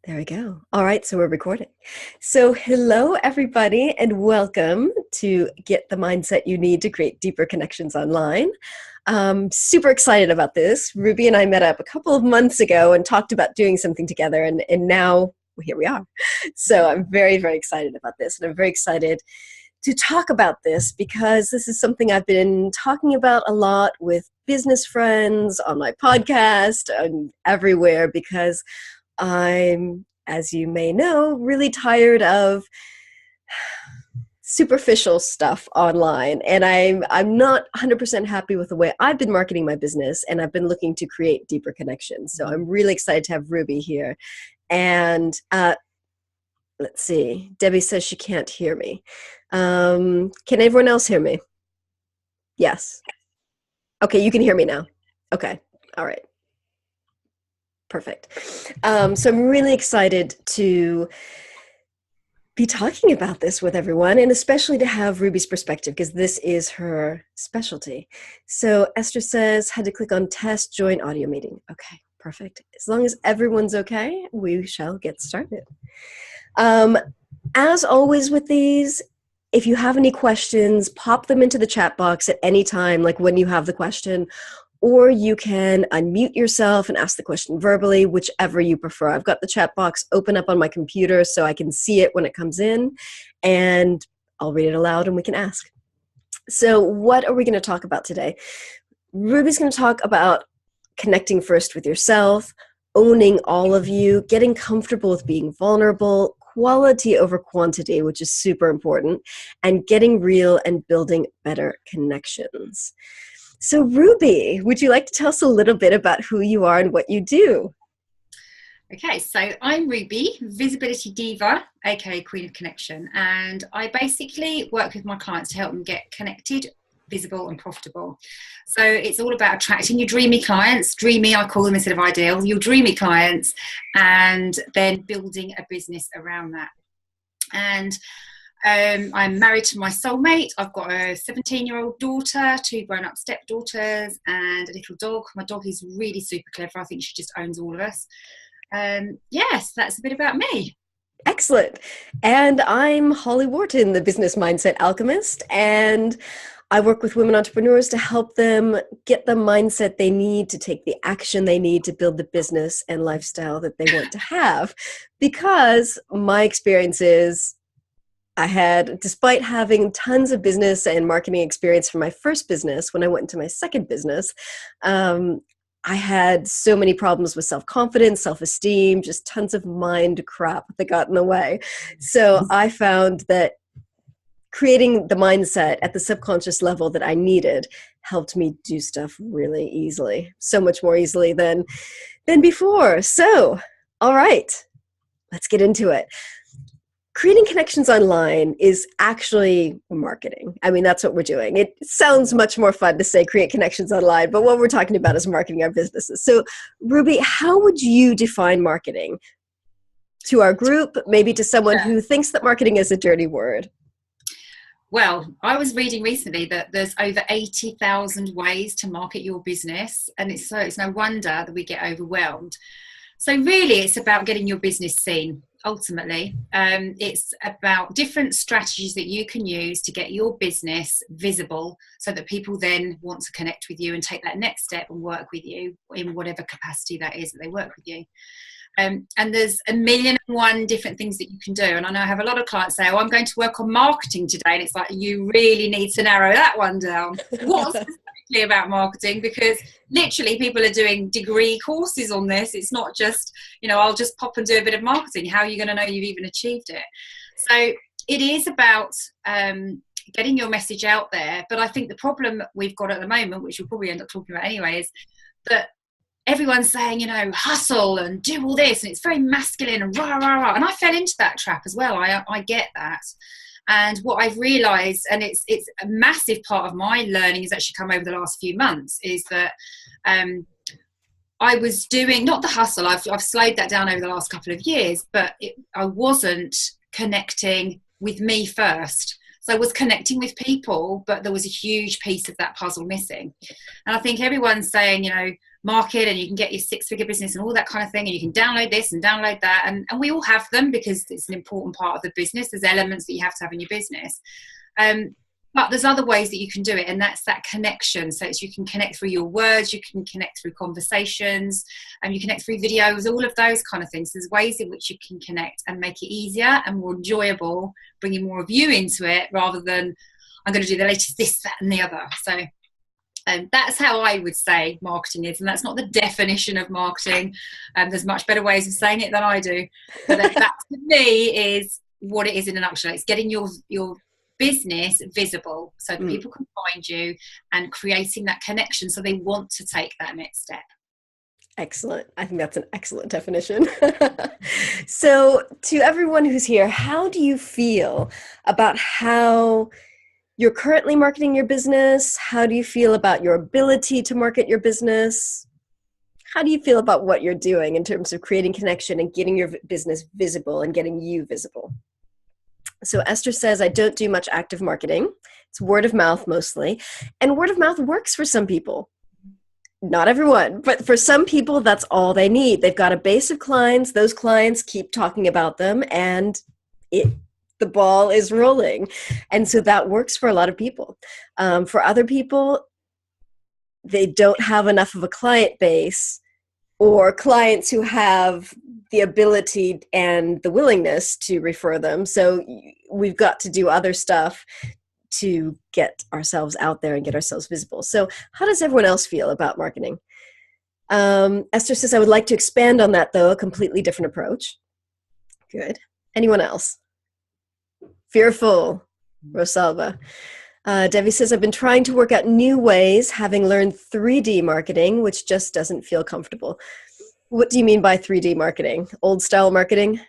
There we go. All right, so we're recording. So hello, everybody, and welcome to Get the Mindset You Need to Create Deeper Connections Online. Super excited about this. Ruby and I met up a couple of months ago and talked about doing something together, and now here we are. So I'm very, very excited about this, and I'm very excited to talk about this because this is something I've been talking about a lot with business friends, on my podcast, and everywhere, because I'm, as you may know, really tired of superficial stuff online, and I'm not 100% happy with the way I've been marketing my business, and I've been looking to create deeper connections. So I'm really excited to have Ruby here. And let's see, Debbie says she can't hear me. Can everyone else hear me? Yes. Okay, you can hear me now. Okay, all right. Perfect. So I'm really excited to be talking about this with everyone, and especially to have Ruby's perspective, because this is her specialty. So Esther says, had to click on test, join audio meeting. Okay, perfect. As long as everyone's okay, we shall get started. As always with these, if you have any questions, pop them into the chat box at any time, like when you have the question, or you can unmute yourself and ask the question verbally, whichever you prefer. I've got the chat box open up on my computer so I can see it when it comes in, and I'll read it aloud and we can ask. So what are we going to talk about today? Ruby's going to talk about connecting first with yourself, owning all of you, getting comfortable with being vulnerable, quality over quantity, which is super important, and getting real and building better connections. So Ruby, would you like to tell us a little bit about who you are and what you do? Okay, so I'm Ruby, Visibility Diva, aka Queen of Connection, and I basically work with my clients to help them get connected, visible and profitable. So it's all about attracting your dreamy clients, dreamy I call them instead of ideal, your dreamy clients, and then building a business around that. And I'm married to my soulmate. I've got a 17-year-old daughter, 2 grown-up stepdaughters, and a little dog. My dog is really super clever. I think she just owns all of us. Yes, that's a bit about me. Excellent. And I'm Holly Worton, the Business Mindset Alchemist, and I work with women entrepreneurs to help them get the mindset they need to take the action they need to build the business and lifestyle that they want to have. Because my experience is, despite having tons of business and marketing experience from my first business, when I went into my second business, I had so many problems with self-confidence, self-esteem, just tons of mind crap that got in the way. So I found that creating the mindset at the subconscious level that I needed helped me do stuff really easily, so much more easily than before. So, all right, let's get into it. Creating connections online is actually marketing. I mean, that's what we're doing. It sounds much more fun to say create connections online, but what we're talking about is marketing our businesses. So, Ruby, how would you define marketing to our group, maybe to someone who thinks that marketing is a dirty word? Well, I was reading recently that there's over 80,000 ways to market your business, and it's no wonder that we get overwhelmed. So really, it's about getting your business seen. Ultimately, it's about different strategies that you can use to get your business visible so that people then want to connect with you and take that next step and work with you in whatever capacity that is that they work with you. And there's a million and one different things that you can do. And I know I have a lot of clients say, oh, I'm going to work on marketing today. And it's like, you really need to narrow that one down. What's specifically about marketing? Because literally people are doing degree courses on this. It's not just, I'll just pop and do a bit of marketing. How are you going to know you've even achieved it? So it is about getting your message out there. But I think the problem we've got at the moment, which we'll probably end up talking about anyway, is that everyone's saying, hustle and do all this, and it's very masculine and rah, rah, rah. And I fell into that trap as well. I get that. And what I've realized, and it's a massive part of my learning has actually come over the last few months, is that I was doing, not the hustle, I've slowed that down over the last couple of years, but I wasn't connecting with me first. So I was connecting with people, but there was a huge piece of that puzzle missing. And I think everyone's saying, market, and you can get your 6-figure business and all that kind of thing, and you can download this and download that, and we all have them because it's an important part of the business. There's elements that you have to have in your business, but there's other ways that you can do it, and that's that connection. So you can connect through your words, you can connect through conversations, and you connect through videos, all of those kind of things. There's ways in which you can connect and make it easier and more enjoyable, bringing more of you into it rather than I'm going to do the latest this, that, and the other. So that's how I would say marketing is, and that's not the definition of marketing. There's much better ways of saying it than I do. But that to me is what it is in a nutshell. It's getting your business visible so that people can find you, and creating that connection so they want to take that next step. Excellent. I think that's an excellent definition. So to everyone who's here, how do you feel about how you're currently marketing your business? How do you feel about your ability to market your business? How do you feel about what you're doing in terms of creating connection and getting your business visible and getting you visible? So Esther says, I don't do much active marketing. It's word of mouth mostly. And word of mouth works for some people. Not everyone, but for some people, that's all they need. They've got a base of clients. Those clients keep talking about them, and the ball is rolling. And so that works for a lot of people. For other people, they don't have enough of a client base, or clients who have the ability and the willingness to refer them. So we've got to do other stuff to get ourselves out there and get ourselves visible. So how does everyone else feel about marketing? Esther says, I would like to expand on that, though, a completely different approach. Good. Anyone else? Fearful, Rosalba. Debbie says, I've been trying to work out new ways, having learned 3D marketing, which just doesn't feel comfortable. What do you mean by 3D marketing? Old style marketing?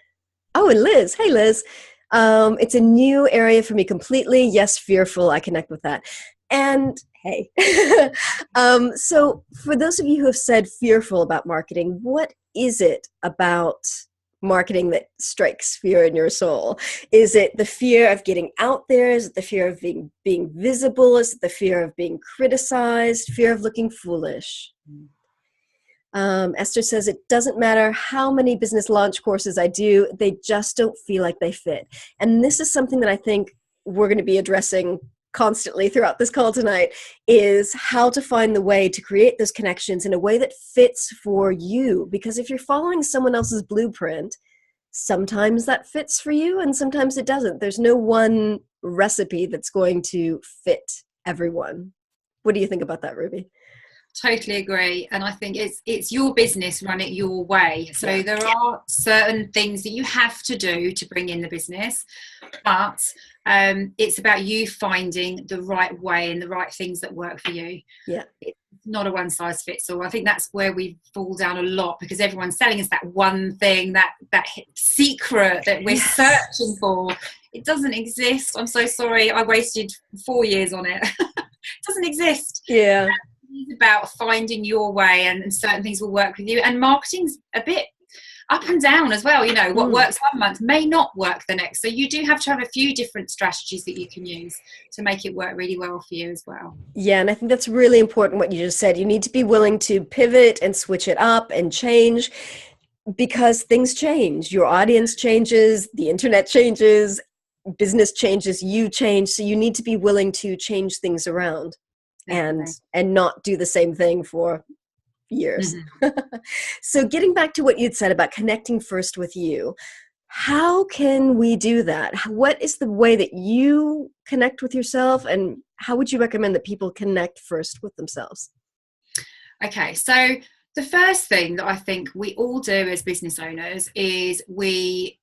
Oh, and Liz. Hey, Liz. It's a new area for me completely. Yes, fearful. I connect with that. And hey, so for those of you who have said fearful about marketing, what is it about marketing that strikes fear in your soul? Is it the fear of getting out there? Is it the fear of being visible? Is it the fear of being criticized? Fear of looking foolish? Esther says, it doesn't matter how many business launch courses I do, they just don't feel like they fit. And this is something that I think we're going to be addressing constantly throughout this call tonight, is how to find the way to create those connections in a way that fits for you. Because if you're following someone else's blueprint, sometimes that fits for you and sometimes it doesn't. There's no one recipe that's going to fit everyone. What do you think about that, Ruby? Totally agree. And I think it's your business, run it your way. So there are certain things that you have to do to bring in the business, but it's about you finding the right way and the right things that work for you. Yeah. It's not a one size fits all. I think that's where we fall down a lot, because everyone's selling us that one thing, that secret that we're searching for. It doesn't exist. I'm so sorry. I wasted 4 years on it. It doesn't exist. Yeah. It's about finding your way, and certain things will work with you. And marketing's a bit up and down as well. You know, what works one month may not work the next. So you do have to have a few different strategies that you can use to make it work really well for you as well. Yeah, and I think that's really important what you just said. You need to be willing to pivot and switch it up and change, because things change. Your audience changes, the internet changes, business changes, you change. So you need to be willing to change things around. And not do the same thing for years. Mm-hmm. So getting back to what you'd said about connecting first with you, how can we do that? What is the way that you connect with yourself, and how would you recommend that people connect first with themselves? Okay, so the first thing that I think we all do as business owners is we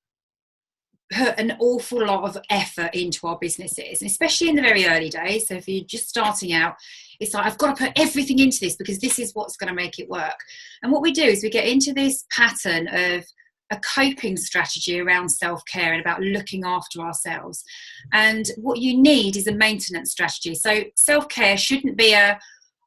put an awful lot of effort into our businesses, and especially in the very early days. So if you're just starting out, it's like, I've got to put everything into this because this is what's going to make it work. And what we do is we get into this pattern of a coping strategy around self-care and about looking after ourselves. And what you need is a maintenance strategy. So self-care shouldn't be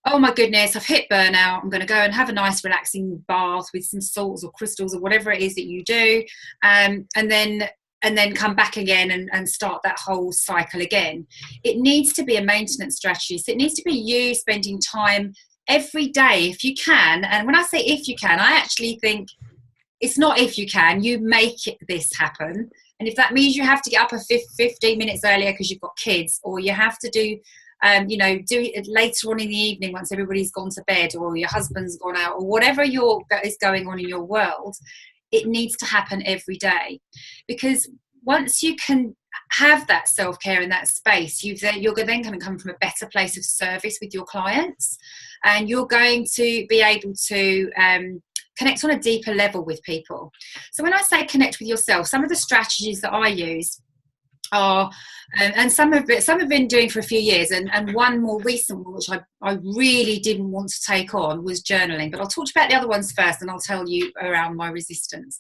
oh my goodness, I've hit burnout, I'm going to go and have a nice relaxing bath with some salts or crystals or whatever it is that you do, and then come back again and start that whole cycle again. It needs to be a maintenance strategy. So it needs to be you spending time every day if you can. And when I say if you can, I actually think it's not if you can, you make this happen. And if that means you have to get up 15 minutes earlier because you've got kids, or you have to do do it later on in the evening once everybody's gone to bed, or your husband's gone out, or whatever is going on in your world, it needs to happen every day. Because once you can have that self-care in that space, you're then going to come from a better place of service with your clients, and you're going to be able to connect on a deeper level with people. So when I say connect with yourself, some of the strategies that I use are, and some have been doing for a few years, and one more recent one which I really didn't want to take on was journaling. But I'll talk about the other ones first, and I'll tell you around my resistance.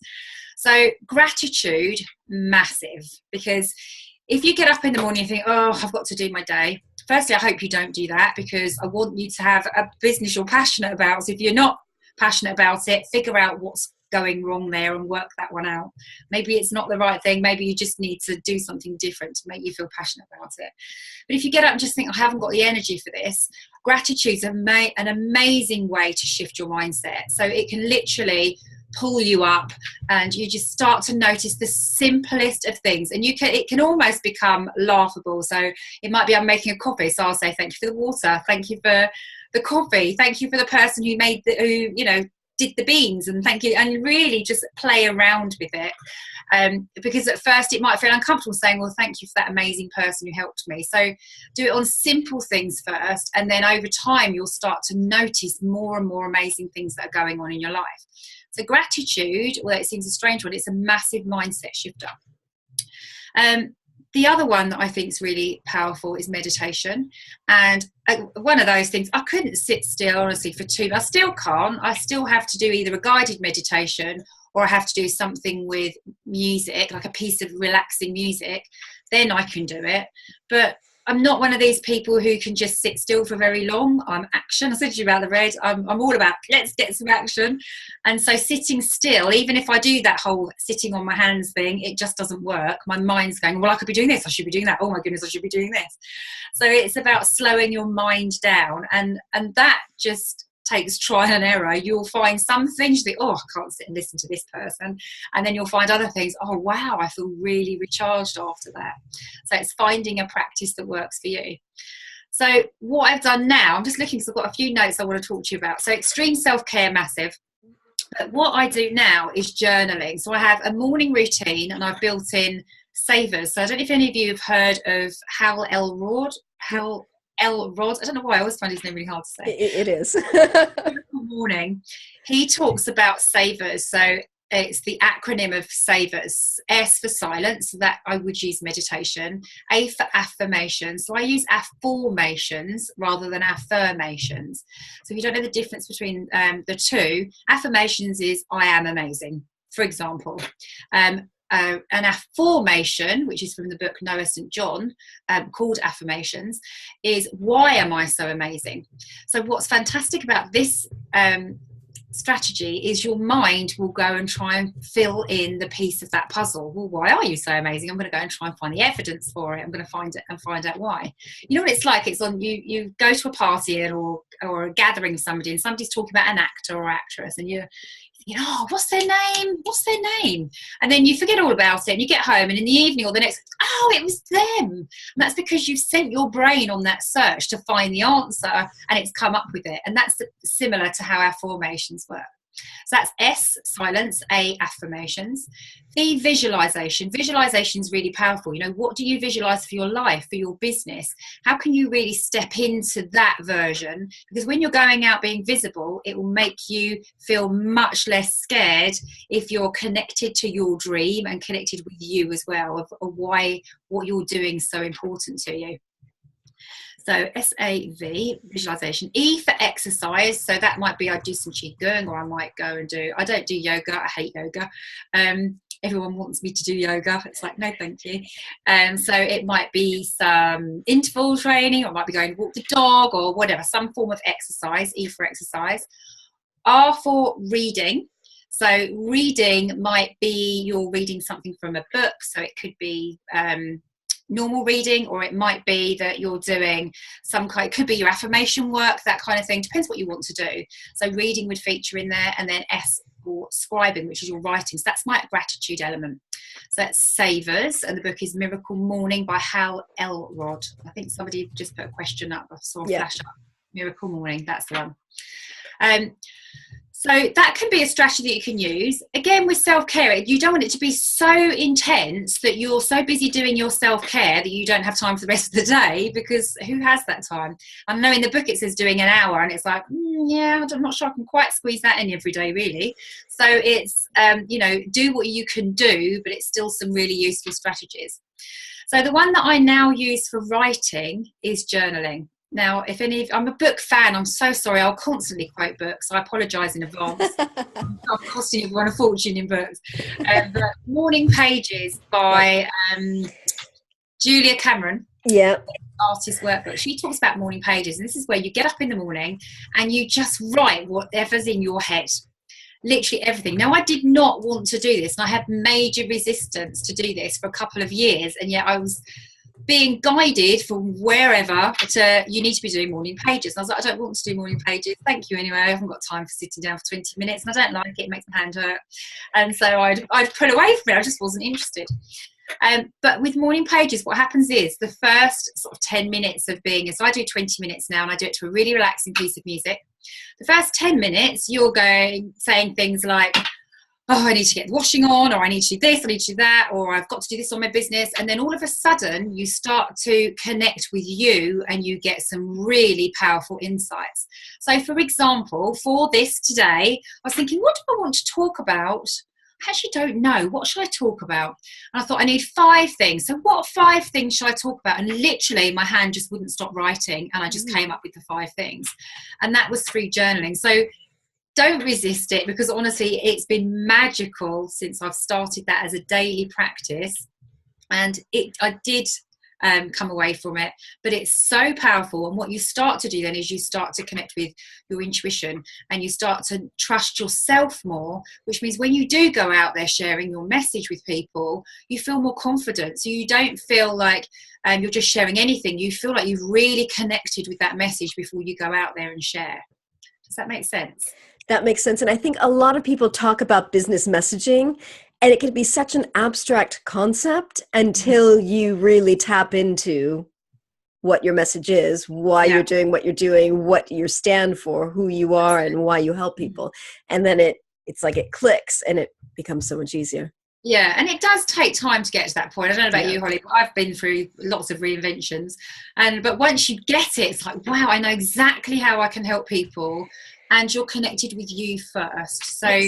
So gratitude, massive, because if you get up in the morning and think, oh, I've got to do my day, firstly, I hope you don't do that, because I want you to have a business you're passionate about. So if you're not passionate about it, figure out what's going wrong there and work that one out. Maybe it's not the right thing. Maybe you just need to do something different to make you feel passionate about it. But if you get up and just think, I haven't got the energy for this, gratitude's an amazing way to shift your mindset. So it can literally pull you up, and you just start to notice the simplest of things, and it can almost become laughable. So it might be, I'm making a coffee, so I'll say thank you for the water, thank you for the coffee, thank you for the person who did the beans, and thank you, and really just play around with it, because at first it might feel uncomfortable saying, well, thank you for that amazing person who helped me. So do it on simple things first, and then over time you'll start to notice more and more amazing things that are going on in your life. So gratitude, although it seems a strange one, it's a massive mindset shifter. The other one that I think is really powerful is meditation. And one of those things, I couldn't sit still, honestly, for I still can't. I still have to do either a guided meditation, or I have to do something with music, like a piece of relaxing music. Then I can do it. But I'm not one of these people who can just sit still for very long. I'm action. I said to you about the red. I'm all about, let's get some action. And so sitting still, even if I do that whole sitting on my hands thing, it just doesn't work. My mind's going, well, I could be doing this, I should be doing that. Oh my goodness, I should be doing this. So it's about slowing your mind down. And that just takes trial and error. You'll find some things you think, oh, I can't sit and listen to this person, and then you'll find other things, oh wow, I feel really recharged after that. So it's finding a practice that works for you. So what I've done now, I'm just looking, because I've got a few notes I want to talk to you about. So extreme self-care, massive. But what I do now is journaling. So I have a morning routine, and I've built in savers. So I don't know if any of you have heard of Hal Elrod. I don't know why I always find his name really hard to say. It is. Morning, he talks about savers. So it's the acronym of savers. S for silence, so that I would use meditation. A for affirmation, so I use affirmations rather than affirmations. So if you don't know the difference between the two, affirmations is I am amazing, for example. An affirmation, which is from the book Noah St. John, called Affirmations, is why am I so amazing? So what's fantastic about this strategy is your mind will go and try and fill in the piece of that puzzle. Well, why are you so amazing? I'm going to go and try and find the evidence for it. I'm going to find it and find out why. You know what it's like? It's on you go to a party or a gathering with somebody, and somebody's talking about an actor or actress, and you're what's their name? And then you forget all about it, and you get home, and in the evening or the next, oh, it was them. And that's because you've sent your brain on that search to find the answer, and it's come up with it. And that's similar to how affirmations work. So that's S, silence, A, affirmations. The visualization. Visualization is really powerful. What do you visualize for your life, for your business? How can you really step into that version? Because when you're going out being visible, it will make you feel much less scared if you're connected to your dream and connected with you as well, of why what you're doing is so important to you. So SAV, visualization. E for exercise. So that might be I do some qigong, or I might go and I don't do yoga. I hate yoga. Everyone wants me to do yoga. It's like, no, thank you. So it might be some interval training, or I might be going to walk the dog, or whatever, some form of exercise. E for exercise. R for reading. So reading might be you're reading something from a book. So it could be normal reading, or it might be that you're doing some kind, it could be your affirmation work, that kind of thing, depends what you want to do. So reading would feature in there, and then S or scribing, which is your writing. So that's my gratitude element. So that's Savers, and the book is Miracle Morning by Hal Elrod. I think somebody just put a question up, I saw a flash up. Miracle Morning, that's the one. So that can be a strategy that you can use. Again, with self-care, you don't want it to be so intense that you're so busy doing your self-care that you don't have time for the rest of the day, because who has that time? I know in the book it says doing an hour, and it's like, yeah, I'm not sure I can quite squeeze that in every day, really. So it's, do what you can do, but it's still some really useful strategies. So the one that I now use for writing is journaling. Now, I'm a book fan, I'm so sorry, I'll constantly quote books. I apologise in advance. I'm costing everyone a fortune in books. But Morning Pages by Julia Cameron. Yeah. Artist workbook. She talks about morning pages, and this is where you get up in the morning and you just write whatever's in your head. Literally everything. Now, I did not want to do this, and I had major resistance to do this for a couple of years, and yet I was being guided from wherever to, you need to be doing morning pages. And I was like, I don't want to do morning pages, thank you anyway, I haven't got time for sitting down for 20 minutes, and I don't like it, it makes my hand hurt. And so I'd pull away from it, I just wasn't interested. But with morning pages, what happens is the first sort of 10 minutes of being, so I do 20 minutes now, and I do it to a really relaxing piece of music. The first 10 minutes, you're saying things like, oh, I need to get the washing on, or I need to do this, I need to do that, or I've got to do this on my business. And then all of a sudden you start to connect with you, and you get some really powerful insights. So for example, for this today, I was thinking, what do I want to talk about? I actually don't know. What should I talk about? And I thought, I need 5 things. So what 5 things should I talk about? And literally my hand just wouldn't stop writing, and I just came up with the 5 things. And that was through journaling. So don't resist it, because honestly, it's been magical since I've started that as a daily practice. And I did come away from it, but it's so powerful. And what you start to do then is you start to connect with your intuition, and you start to trust yourself more, which means when you do go out there sharing your message with people, you feel more confident. So you don't feel like you're just sharing anything. You feel like you've really connected with that message before you go out there and share. Does that make sense? That makes sense. And I think a lot of people talk about business messaging, and it can be such an abstract concept until you really tap into what your message is, why you're doing what you're doing, what you stand for, who you are, and why you help people. And then it's like it clicks, and it becomes so much easier. Yeah, and it does take time to get to that point. I don't know about you, Holly, but I've been through lots of reinventions. But once you get it, it's like, wow, I know exactly how I can help people. And you're connected with you first. So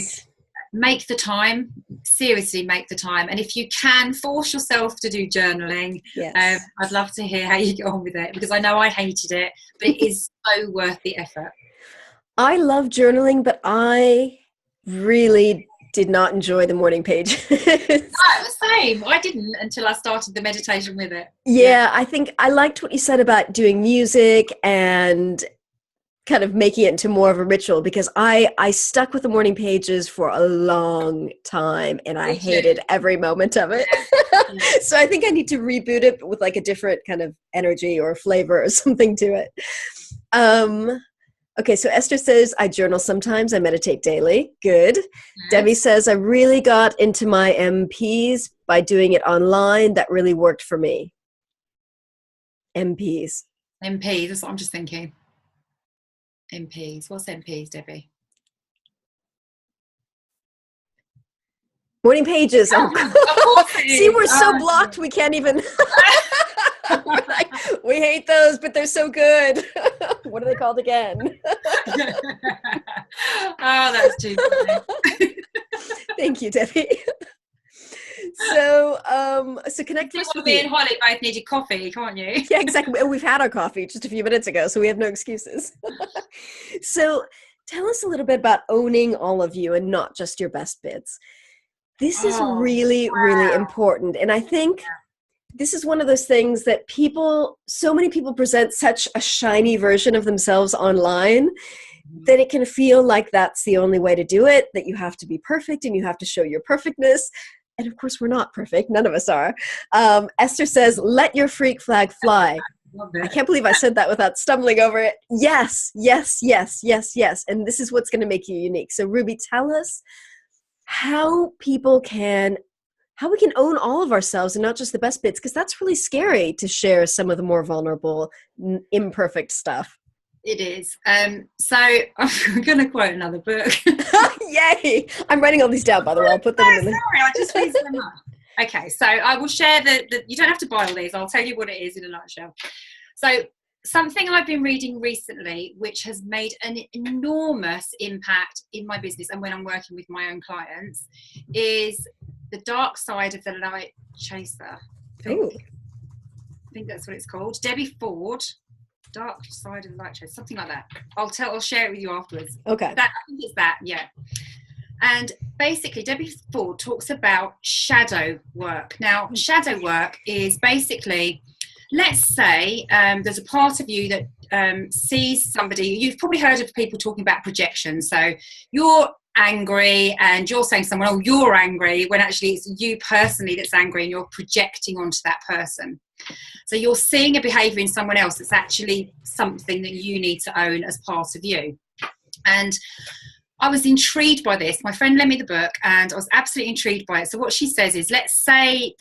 make the time, seriously make the time. And if you can, force yourself to do journaling. I'd love to hear how you get on with it, because I know I hated it, but it is so worth the effort. I love journaling, but I really did not enjoy the morning pages. No, the same. I didn't until I started the meditation with it. Yeah, I think I liked what you said about doing music and kind of making it into more of a ritual, because I stuck with the morning pages for a long time, and I hated every moment of it. So I think I need to reboot it with like a different kind of energy or flavor or something to it. Okay, so Esther says, I journal sometimes, I meditate daily. Good. Yes. Debbie says, I really got into my MPs by doing it online. That really worked for me. MPs, that's what I'm just thinking. MPs. What's MPs, Debbie? Morning pages. See, we're so blocked, we can't even. Like, we hate those, but they're so good. What are they called again? Oh, that's too funny. Thank you, Debbie. So connect with me and Holly both needed coffee, can't you? Yeah, exactly. We've had our coffee just a few minutes ago, so we have no excuses. So tell us a little bit about owning all of you and not just your best bits. This is really, really important. And I think this is one of those things that so many people present such a shiny version of themselves online that it can feel like that's the only way to do it, that you have to be perfect and you have to show your perfectness. And of course, we're not perfect. None of us are. Esther says, let your freak flag fly. I can't believe I said that without stumbling over it. Yes, yes, yes, yes, yes. And this is what's going to make you unique. So Ruby, tell us how we can own all of ourselves and not just the best bits, because that's really scary to share some of the more vulnerable, imperfect stuff. It is. So I'm going to quote another book. Yay! I'm writing all these down, by the way. I'll put them in the... Sorry, I just read them up. Okay, so I will share you don't have to buy all these. I'll tell you what it is in a nutshell. So something I've been reading recently, which has made an enormous impact in my business and when I'm working with my own clients, is The Dark Side of the Light Chaser. I think that's what it's called. Debbie Ford. Dark Side of the Light Chaser, something like that. I'll share it with you afterwards. Okay. I think it's that, yeah. And basically, Debbie Ford talks about shadow work. Now, shadow work is basically, let's say there's a part of you that sees somebody. You've probably heard of people talking about projection. So you're angry and you're saying to someone, oh, you're angry, when actually it's you personally that's angry and you're projecting onto that person. So you're seeing a behaviour in someone else that's actually something that you need to own as part of you. And I was intrigued by this. My friend lent me the book and I was absolutely intrigued by it. So what she says is, let's say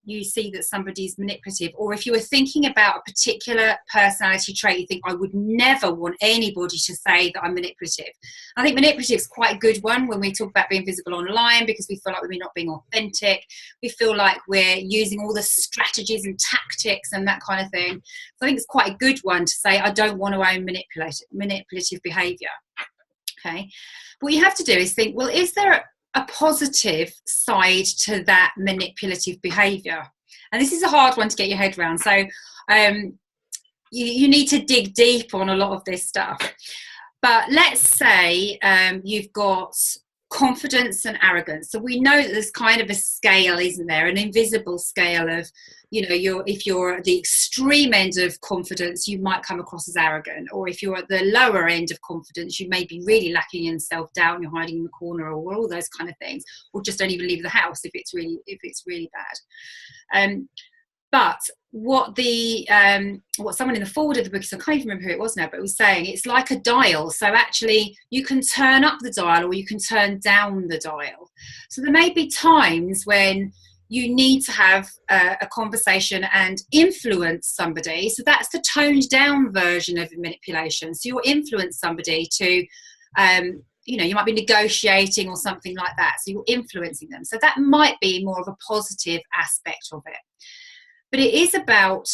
you see that somebody's manipulative, or if you were thinking about a particular personality trait, you think, I would never want anybody to say that I'm manipulative. I think manipulative is quite a good one when we talk about being visible online, because we feel like we're not being authentic. We feel like we're using all the strategies and tactics and that kind of thing. So I think it's quite a good one to say, I don't want to own manipulative behaviour. Okay, what you have to do is think, well, is there a positive side to that manipulative behaviour? And this is a hard one to get your head around. So you need to dig deep on a lot of this stuff. But let's say you've got confidence and arrogance. So we know that there's kind of a scale, isn't there? An invisible scale of, if you're at the extreme end of confidence, you might come across as arrogant. Or if you're at the lower end of confidence, you may be really lacking in self-doubt and you're hiding in the corner, or all those kind of things. Or just don't even leave the house if it's really bad. But what someone in the forward of the book, so I can't even remember who it was now, but it was saying it's like a dial. So actually you can turn up the dial or you can turn down the dial. So there may be times when you need to have a conversation and influence somebody. So that's the toned down version of manipulation. So you'll influence somebody to, you might be negotiating or something like that. So you're influencing them. So that might be more of a positive aspect of it. But it is about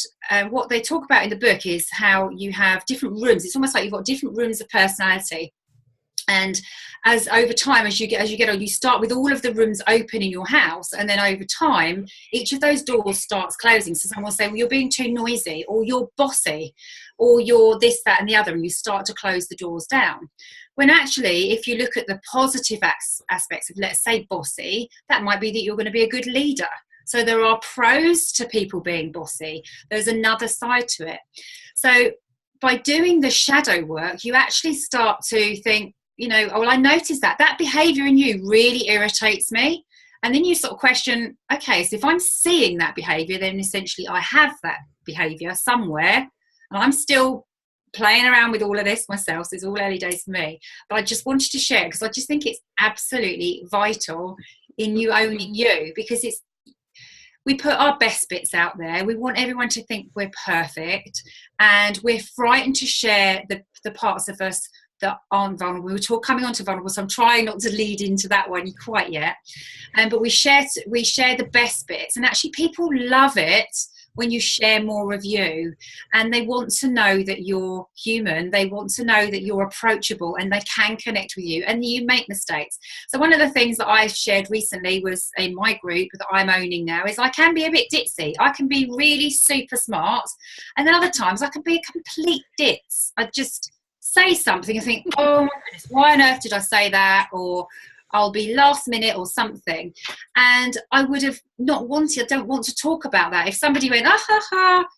what they talk about in the book is how you have different rooms. It's almost like you've got different rooms of personality. And as over time, as you get on, you start with all of the rooms open in your house, and then over time, each of those doors starts closing. So someone will say, well, you're being too noisy, or you're bossy, or you're this, that, and the other, and you start to close the doors down. When actually, if you look at the positive aspects of, let's say, bossy, that might be that you're going to be a good leader. So there are pros to people being bossy. There's another side to it. So by doing the shadow work, you actually start to think, I noticed that behaviour in you really irritates me. And then you sort of question, okay, so if I'm seeing that behaviour, then essentially I have that behaviour somewhere, and I'm still playing around with all of this myself. So it's all early days for me. But I just wanted to share, because I just think it's absolutely vital in you owning you, because we put our best bits out there. We want everyone to think we're perfect, and we're frightened to share the parts of us that aren't vulnerable. We were coming on to vulnerable, so I'm trying not to lead into that one quite yet. But we share the best bits, and actually people love it when you share more of you, and they want to know that you're human. They want to know that you're approachable and they can connect with you, and you make mistakes. So one of the things that I shared recently was in my group that I'm owning now is I can be a bit ditzy. I can be really super smart, and then other times I can be a complete ditz. I just say something and think, oh my goodness, why on earth did I say that? Or I'll be last minute or something. And I would have not wanted, I don't want to talk about that. If somebody went,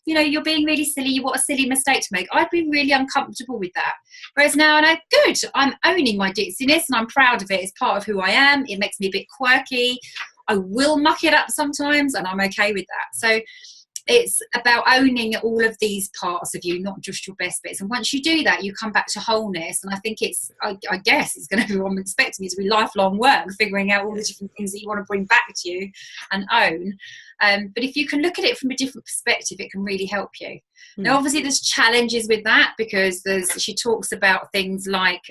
you're being really silly, what a silly mistake to make, I'd be really uncomfortable with that. Whereas now I know, good, I'm owning my ditziness and I'm proud of it. It's part of who I am. It makes me a bit quirky. I will muck it up sometimes, and I'm okay with that. So it's about owning all of these parts of you, not just your best bits. And once you do that, you come back to wholeness. And I think I guess it's going to be what I'm expecting it to be lifelong work, figuring out all the different things that you want to bring back to you and own. But if you can look at it from a different perspective, it can really help you. Now, obviously, there's challenges with that, because she talks about things like,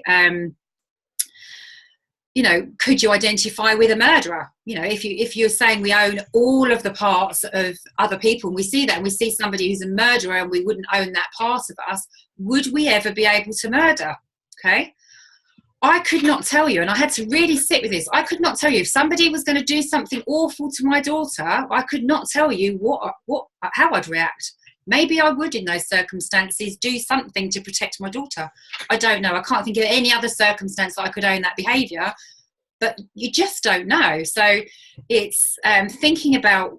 could you identify with a murderer? If you're saying we own all of the parts of other people, and we see that, and we see somebody who's a murderer and we wouldn't own that part of us, would we ever be able to murder? Okay. I could not tell you, and I had to really sit with this. I could not tell you if somebody was going to do something awful to my daughter. I could not tell you how I'd react. Maybe I would, in those circumstances, do something to protect my daughter. I don't know. I can't think of any other circumstance that I could own that behaviour, but you just don't know. So it's thinking about,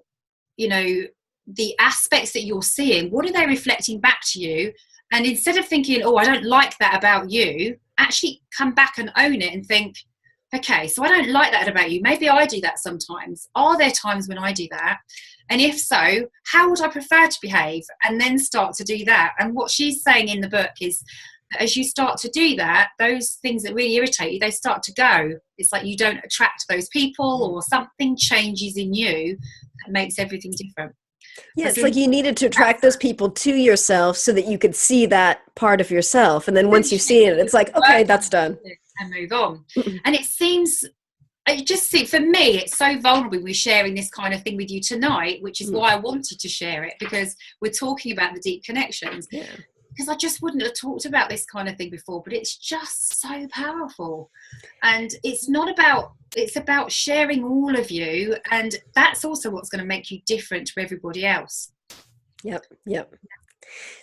the aspects that you're seeing. What are they reflecting back to you? And instead of thinking, oh, I don't like that about you, actually come back and own it and think, okay, so I don't like that about you. Maybe I do that sometimes. Are there times when I do that? And if so, how would I prefer to behave? And then start to do that. And what she's saying in the book is, as you start to do that, those things that really irritate you, they start to go. It's like you don't attract those people, or something changes in you that makes everything different. Yeah, it's like you needed to attract those people to yourself so that you could see that part of yourself. And then once you see it, it's like, okay, that's done. And move on. And it seems... for me, it's so vulnerable. We're sharing this kind of thing with you tonight, which is why I wanted to share it, because we're talking about the deep connections. Yeah. Because I just wouldn't have talked about this kind of thing before, but it's just so powerful. And it's about sharing all of you, and that's also what's going to make you different to everybody else. Yep.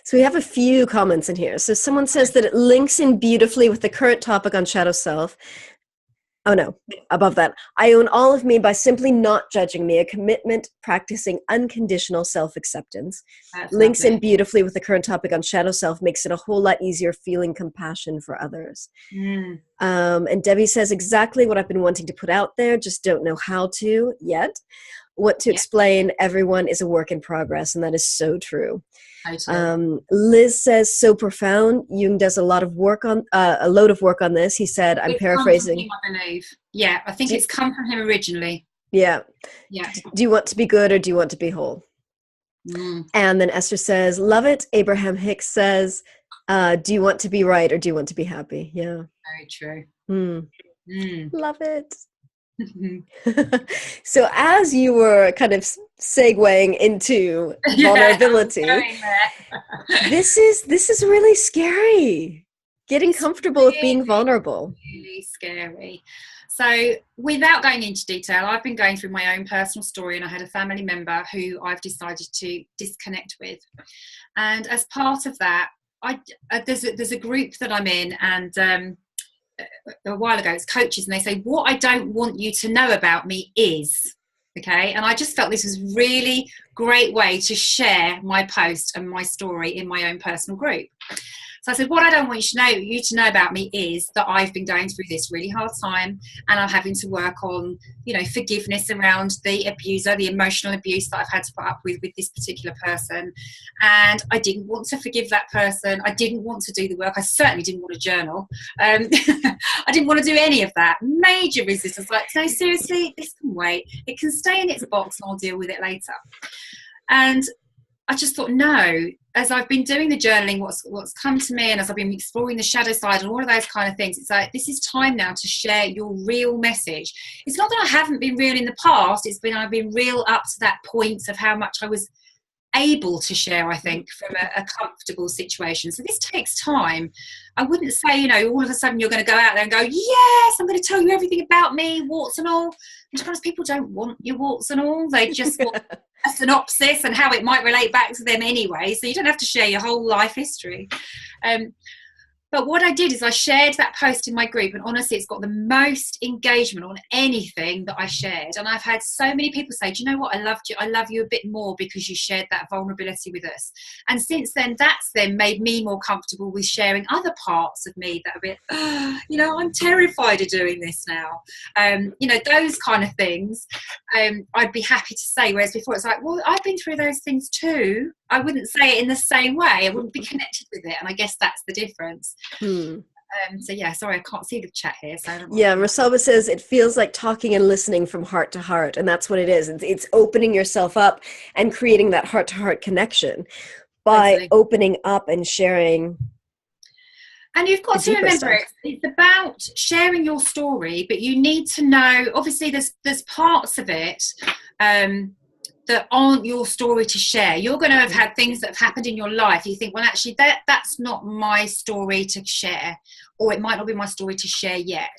So we have a few comments in here. So someone says that it links in beautifully with the current topic on shadow self. Oh no, above that. I own all of me by simply not judging me, a commitment practicing unconditional self-acceptance. Links in beautifully with the current topic on shadow self, makes it a whole lot easier feeling compassion for others. And Debbie says exactly what I've been wanting to put out there, just don't know how to yet. What to explain, everyone is a work in progress, and that is so true. Liz says, so profound. Jung does a load of work on this. He said, I'm paraphrasing. Him, I believe. Yeah, I think it's come from him originally. Yeah. Do you want to be good, or do you want to be whole? And then Esther says, love it. Abraham Hicks says, do you want to be right, or do you want to be happy? Yeah. Very true. Love it. So as you were kind of segueing into vulnerability, this is really scary. It's comfortable with being vulnerable. Really scary. So without going into detail, I've been going through my own personal story, and I had a family member who I've decided to disconnect with. And as part of that, there's a group that I'm in, and a while ago, it's coaches, and they say, what I don't want you to know about me is, okay? And I just felt this was really great way to share my post and my story in my own personal group. So I said, what I don't want you to know about me is that I've been going through this really hard time, and I'm having to work on, forgiveness around the abuser, the emotional abuse that I've had to put up with this particular person. And I didn't want to forgive that person. I didn't want to do the work. I certainly didn't want to journal. I didn't want to do any of that. Major resistance. Like, no, seriously, this can wait. It can stay in its box, and I'll deal with it later. And I just thought, no, as I've been doing the journaling, what's come to me, and as I've been exploring the shadow side and all of those kind of things, it's like, this is time now to share your real message. It's not that I haven't been real in the past, I've been real up to that point of how much I was able to share, I think, from a comfortable situation. So this takes time. I wouldn't say, all of a sudden you're going to go out there and go, yes, I'm going to tell you everything about me, warts and all. And to be honest, people don't want your warts and all. They just want a synopsis and how it might relate back to them anyway. So you don't have to share your whole life history. But what I did is I shared that post in my group, and honestly, it's got the most engagement on anything that I shared. And I've had so many people say, do you know what? I loved you. I love you a bit more because you shared that vulnerability with us. And since then, that's then made me more comfortable with sharing other parts of me that are a bit, I'm terrified of doing this now. Those kind of things, I'd be happy to say. Whereas before, it's like, well, I've been through those things too. I wouldn't say it in the same way. I wouldn't be connected with it. And I guess that's the difference. Sorry, I can't see the chat here. So I don't Rosalba says it feels like talking and listening from heart to heart. And that's what it is. It's opening yourself up and creating that heart to heart connection by opening up and sharing. And you've got to remember, it's about sharing your story, but you need to know, obviously there's parts of it that aren't your story to share. You're going to have had things that have happened in your life. You think, well, actually, that's not my story to share, or it might not be my story to share yet.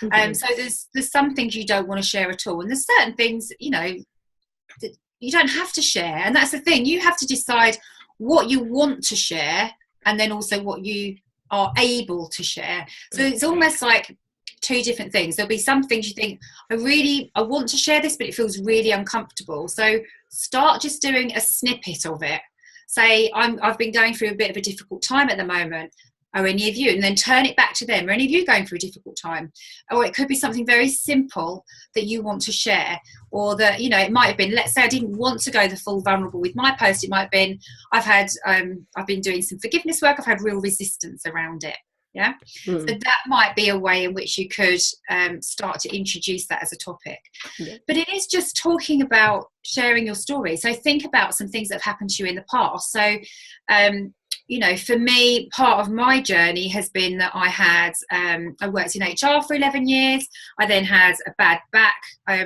So there's some things you don't want to share at all. And there's certain things, that you don't have to share. And that's the thing. You have to decide what you want to share and then also what you are able to share. So it's almost like two different things. There'll be some things you think, I want to share this, but it feels really uncomfortable. So start just doing a snippet of it. Say, I've been going through a bit of a difficult time at the moment. Are any of you? And then turn it back to them. Are any of you going through a difficult time? Or it could be something very simple that you want to share. Or that, it might have been, let's say I didn't want to go the full vulnerable with my post. It might have been, I've been doing some forgiveness work. I've had real resistance around it. Yeah. So that might be a way in which you could start to introduce that as a topic. But it is just talking about sharing your story. So think about some things that have happened to you in the past. So, for me, part of my journey has been that I worked in HR for 11 years. I then had a bad back. A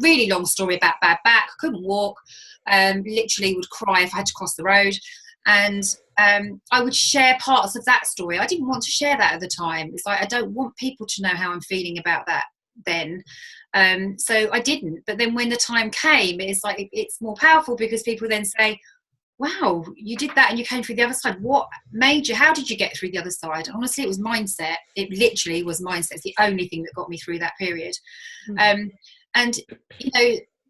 really long story about bad back. Couldn't walk. Literally would cry if I had to cross the road. And I would share parts of that story. I didn't want to share that at the time. It's like, I don't want people to know how I'm feeling about that then. So I didn't. But then when the time came, it's like, it's more powerful because people then say, wow, you did that and you came through the other side. What made you? How did you get through the other side? Honestly, it was mindset. It literally was mindset. It's the only thing that got me through that period.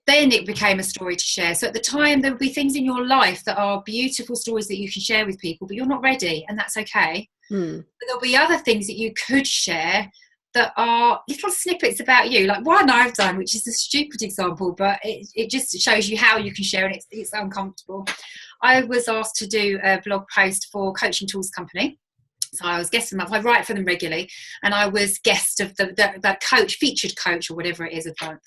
Then it became a story to share. So at the time, there will be things in your life that are beautiful stories that you can share with people, but you're not ready, and that's okay. But there'll be other things that you could share that are little snippets about you, like one I've done, which is a stupid example, but it just shows you how you can share, and it's uncomfortable. I was asked to do a blog post for Coaching Tools Company. So I was guest of them. I write for them regularly, and I was guest of that coach, featured coach, or whatever it is of month.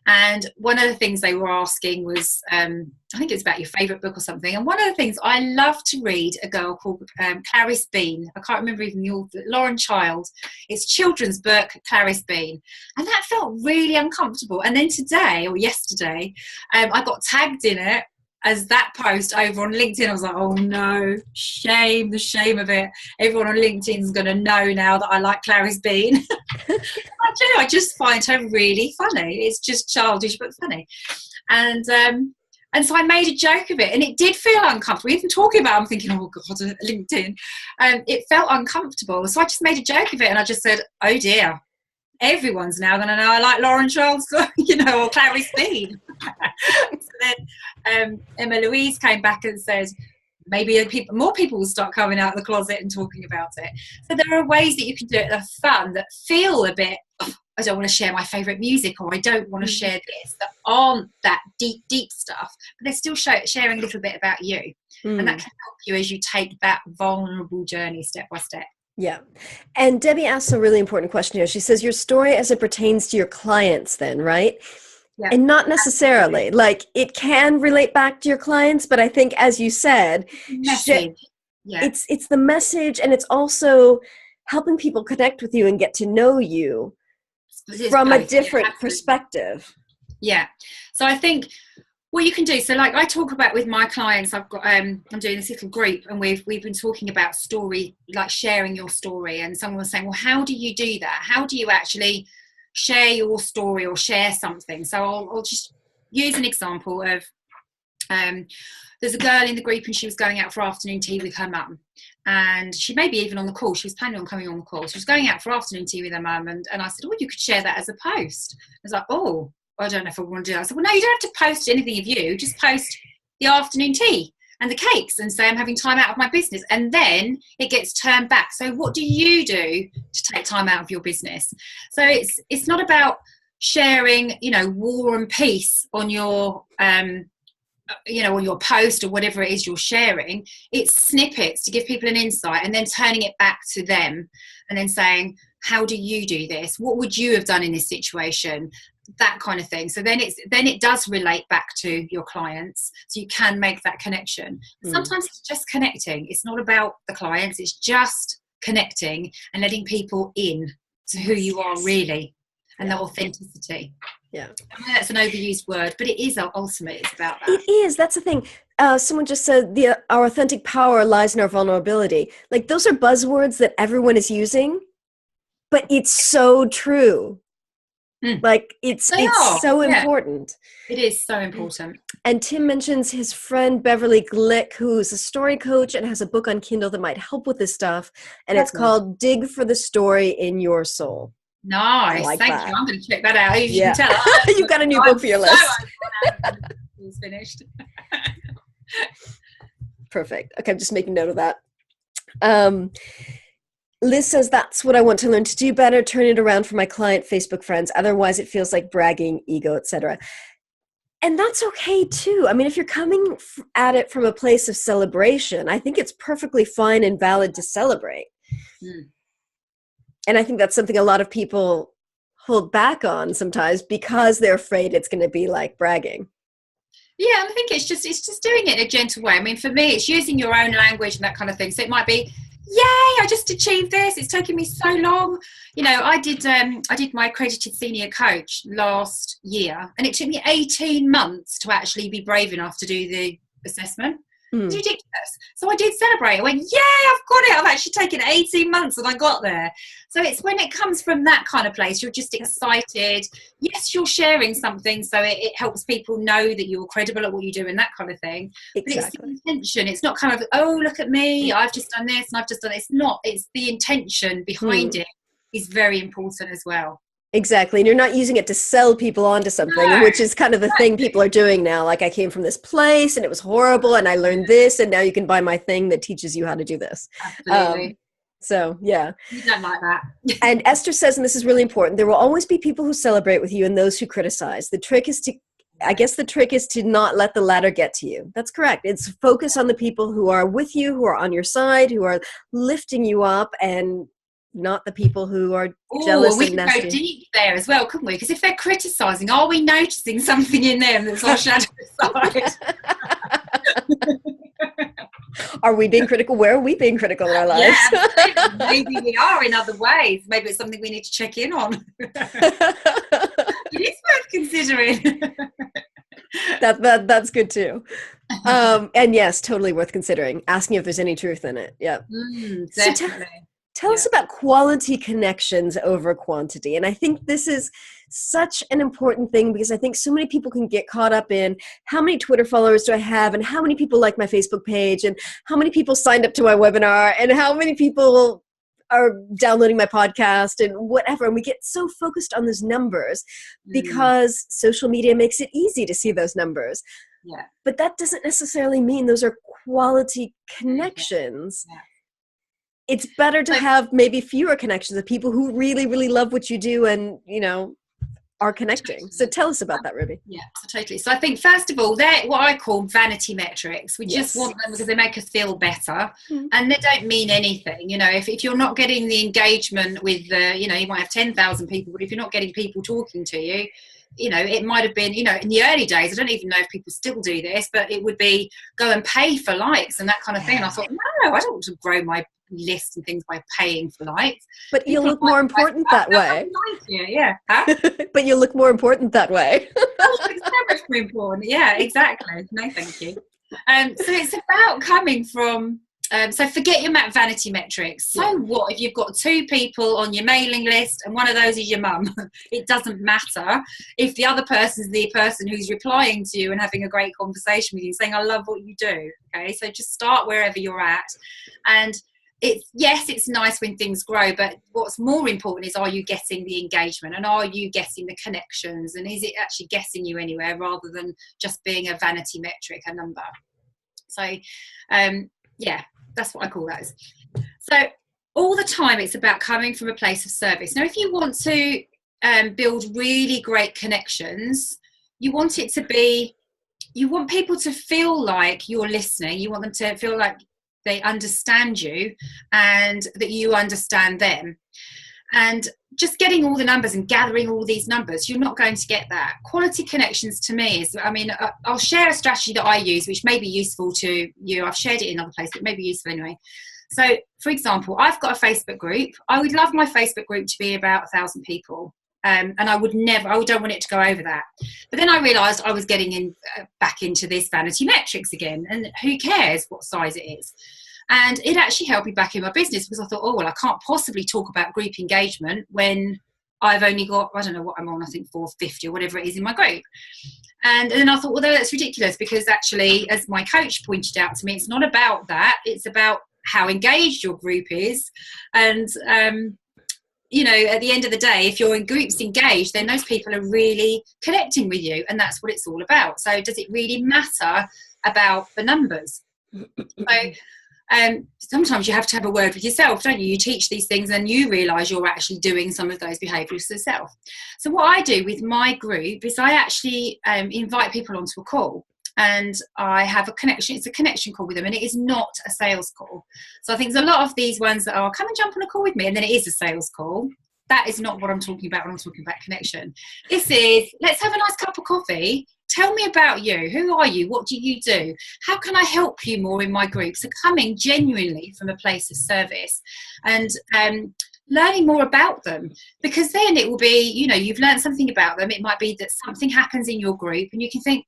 And one of the things they were asking was, I think it was about your favourite book or something. And one of the things I love to read, a girl called Clarice Bean. I can't remember even the author, Lauren Child. It's children's book, Clarice Bean, and that felt really uncomfortable. And then today or yesterday, I got tagged in it as that post over on LinkedIn. I was like, oh no, shame, the shame of it. Everyone on LinkedIn is going to know now that I like Clarice Bean. I just find her really funny. It's just childish but funny. And so I made a joke of it, and it did feel uncomfortable. Even talking about it, I'm thinking, oh God, LinkedIn. It felt uncomfortable. So I just made a joke of it, and I just said, oh dear, everyone's now going to know I like Lauren Charles, or Clarice Bean. So then Emma Louise came back and said, maybe more people will start coming out of the closet and talking about it. So there are ways that you can do it that are fun, that feel a bit, I don't want to share my favourite music, or I don't want to share this, that aren't that deep stuff, but they're still sharing a little bit about you. And that can help you as you take that vulnerable journey step by step. Yeah. And Debbie asks a really important question here. She says, your story as it pertains to your clients then, right? Yeah. And not necessarily. Like, it can relate back to your clients, but I think, as you said, it's the message, and it's also helping people connect with you and get to know you from a different perspective. Yeah. So I think what you can do, so like I talk about with my clients, I'm doing this little group, and we've been talking about story, like sharing your story, and someone was saying, well, how do you do that? How do you actually share your story or share something? So I'll just use an example of There's a girl in the group and she was going out for afternoon tea with her mum, and she may be even on the call. She was planning on coming on the call. She was going out for afternoon tea with her mum, and I said, oh, you could share that as a post. I was like, oh, I don't know if I want to do that. I said, well, no, you don't have to post anything of you. Just post the afternoon tea and the cakes and say I'm having time out of my business, and then it gets turned back. So what do you do to take time out of your business? So it's not about sharing, you know, war and peace on your you know, on your post or whatever it is you're sharing. It's snippets to give people an insight, and then turning it back to them and then saying, how do you do this? What would you have done in this situation? That kind of thing. So then it does relate back to your clients, so you can make that connection. Sometimes it's just connecting. It's not about the clients, it's just connecting and letting people in to who you are really, and the authenticity. I mean, that's an overused word, but it is ultimately, it's about that. It is. That's the thing. Someone just said our authentic power lies in our vulnerability. Like, those are buzzwords that everyone is using, but it's so true. Like, it's so important. It is so important. And Tim mentions his friend Beverly Glick, who's a story coach and has a book on Kindle that might help with this stuff. And it's called Dig for the Story in Your Soul. Nice. Like Thank that. you. I'm going to check that out. You can tell. You've got a new book for your list. It's finished. Perfect. Okay, I'm just making note of that. Liz says, that's what I want to learn to do better, turn it around for my client Facebook friends. Otherwise, it feels like bragging, ego, etc. And that's okay too. I mean, if you're coming at it from a place of celebration, I think it's perfectly fine and valid to celebrate. And I think that's something a lot of people hold back on sometimes because they're afraid it's going to be like bragging. Yeah, and I think it's just doing it in a gentle way. I mean, for me, it's using your own language and that kind of thing. So it might be, yay, I just achieved this. It's taken me so long. You know, I did my accredited senior coach last year, and it took me 18 months to actually be brave enough to do the assessment. It's ridiculous. So I did celebrate. I went, yay, I've got it. I've actually taken 18 months and I got there. So it's when it comes from that kind of place, you're just excited. Yes, you're sharing something, so it helps people know that you're credible at what you do and that kind of thing. But it's the intention. It's not kind of, oh, look at me, I've just done this and I've just done it. It's not. It's the intention behind it is very important as well. Exactly. And you're not using it to sell people onto something, which is kind of the thing people are doing now. Like, I came from this place and it was horrible and I learned this, and now you can buy my thing that teaches you how to do this. Absolutely. So, yeah. You don't like that. And Esther says, and this is really important, there will always be people who celebrate with you and those who criticize. The trick is to not let the latter get to you. That's correct. It's focus on the people who are with you, who are on your side, who are lifting you up, and not the people who are jealous and nasty. We can go deep there as well, couldn't we? Because if they're criticising, are we noticing something in them that's our shadow side? Are we being critical? Where are we being critical in our lives? Yeah, maybe we are in other ways. Maybe it's something we need to check in on. It is worth considering. That's good too. And yes, totally worth considering. Asking if there's any truth in it. Yeah. Definitely. Tell us about quality connections over quantity. And I think this is such an important thing, because I think so many people can get caught up in how many Twitter followers do I have, and how many people like my Facebook page, and how many people signed up to my webinar, and how many people are downloading my podcast, and whatever. And we get so focused on those numbers because social media makes it easy to see those numbers. Yeah. But that doesn't necessarily mean those are quality connections. Yeah. It's better to have maybe fewer connections of people who really, really love what you do and, you know, are connecting. Totally. So tell us about that, Ruby. Yeah, so totally. So I think, first of all, they're what I call vanity metrics. We just want them because they make us feel better, and they don't mean anything. You know, if you're not getting the engagement with the, you know, you might have 10,000 people, but if you're not getting people talking to you, you know, it might have been, you know, in the early days, I don't even know if people still do this, but it would be go and pay for likes and that kind of thing. And I thought, no, I don't want to grow my list and things by paying for likes. But you look more important that way. Yeah. Huh? But you look more important that way. It's so much more important. Yeah, exactly. No, thank you. So it's about coming from So forget your vanity metrics. So what if you've got 2 people on your mailing list and one of those is your mum? It doesn't matter if the other person's the person who's replying to you and having a great conversation with you, saying, I love what you do. Okay, so just start wherever you're at. And it's nice when things grow, but what's more important is, are you getting the engagement, and are you getting the connections, and is it actually getting you anywhere rather than just being a vanity metric, a number? So that's what I call those. So all the time it's about coming from a place of service. Now, if you want to build really great connections, you want people to feel like you're listening. You want them to feel like they understand you and that you understand them. And just getting all the numbers and gathering all these numbers, you're not going to get that. Quality connections to me is, I'll share a strategy that I use, which may be useful to you. I've shared it in other places, but it may be useful anyway. So, for example, I've got a Facebook group. I would love my Facebook group to be about 1,000 people. And I don't want it to go over that. But then I realised I was getting back into this vanity metrics again. And who cares what size it is? And it actually helped me back in my business, because I thought, I can't possibly talk about group engagement when I've only got, I don't know what I'm on, I think 450 or whatever it is in my group. And then I thought, that's ridiculous, because actually, as my coach pointed out to me, it's not about that. It's about how engaged your group is. And, at the end of the day, if your group's engaged, then those people are really connecting with you. And that's what it's all about. So does it really matter about the numbers? So sometimes you have to have a word with yourself, don't you? You teach these things and you realise you're actually doing some of those behaviours yourself. So what I do with my group is I actually invite people onto a call, and I have a connection. It's a connection call with them, and it is not a sales call. So I think there's a lot of these ones that are, come and jump on a call with me, and then it is a sales call. That is not what I'm talking about when I'm talking about connection. This is, let's have a nice cup of coffee. Tell me about you. Who are you? What do you do? How can I help you more in my group? So coming genuinely from a place of service and learning more about them, because then it will be, you've learned something about them. It might be that something happens in your group and you can think,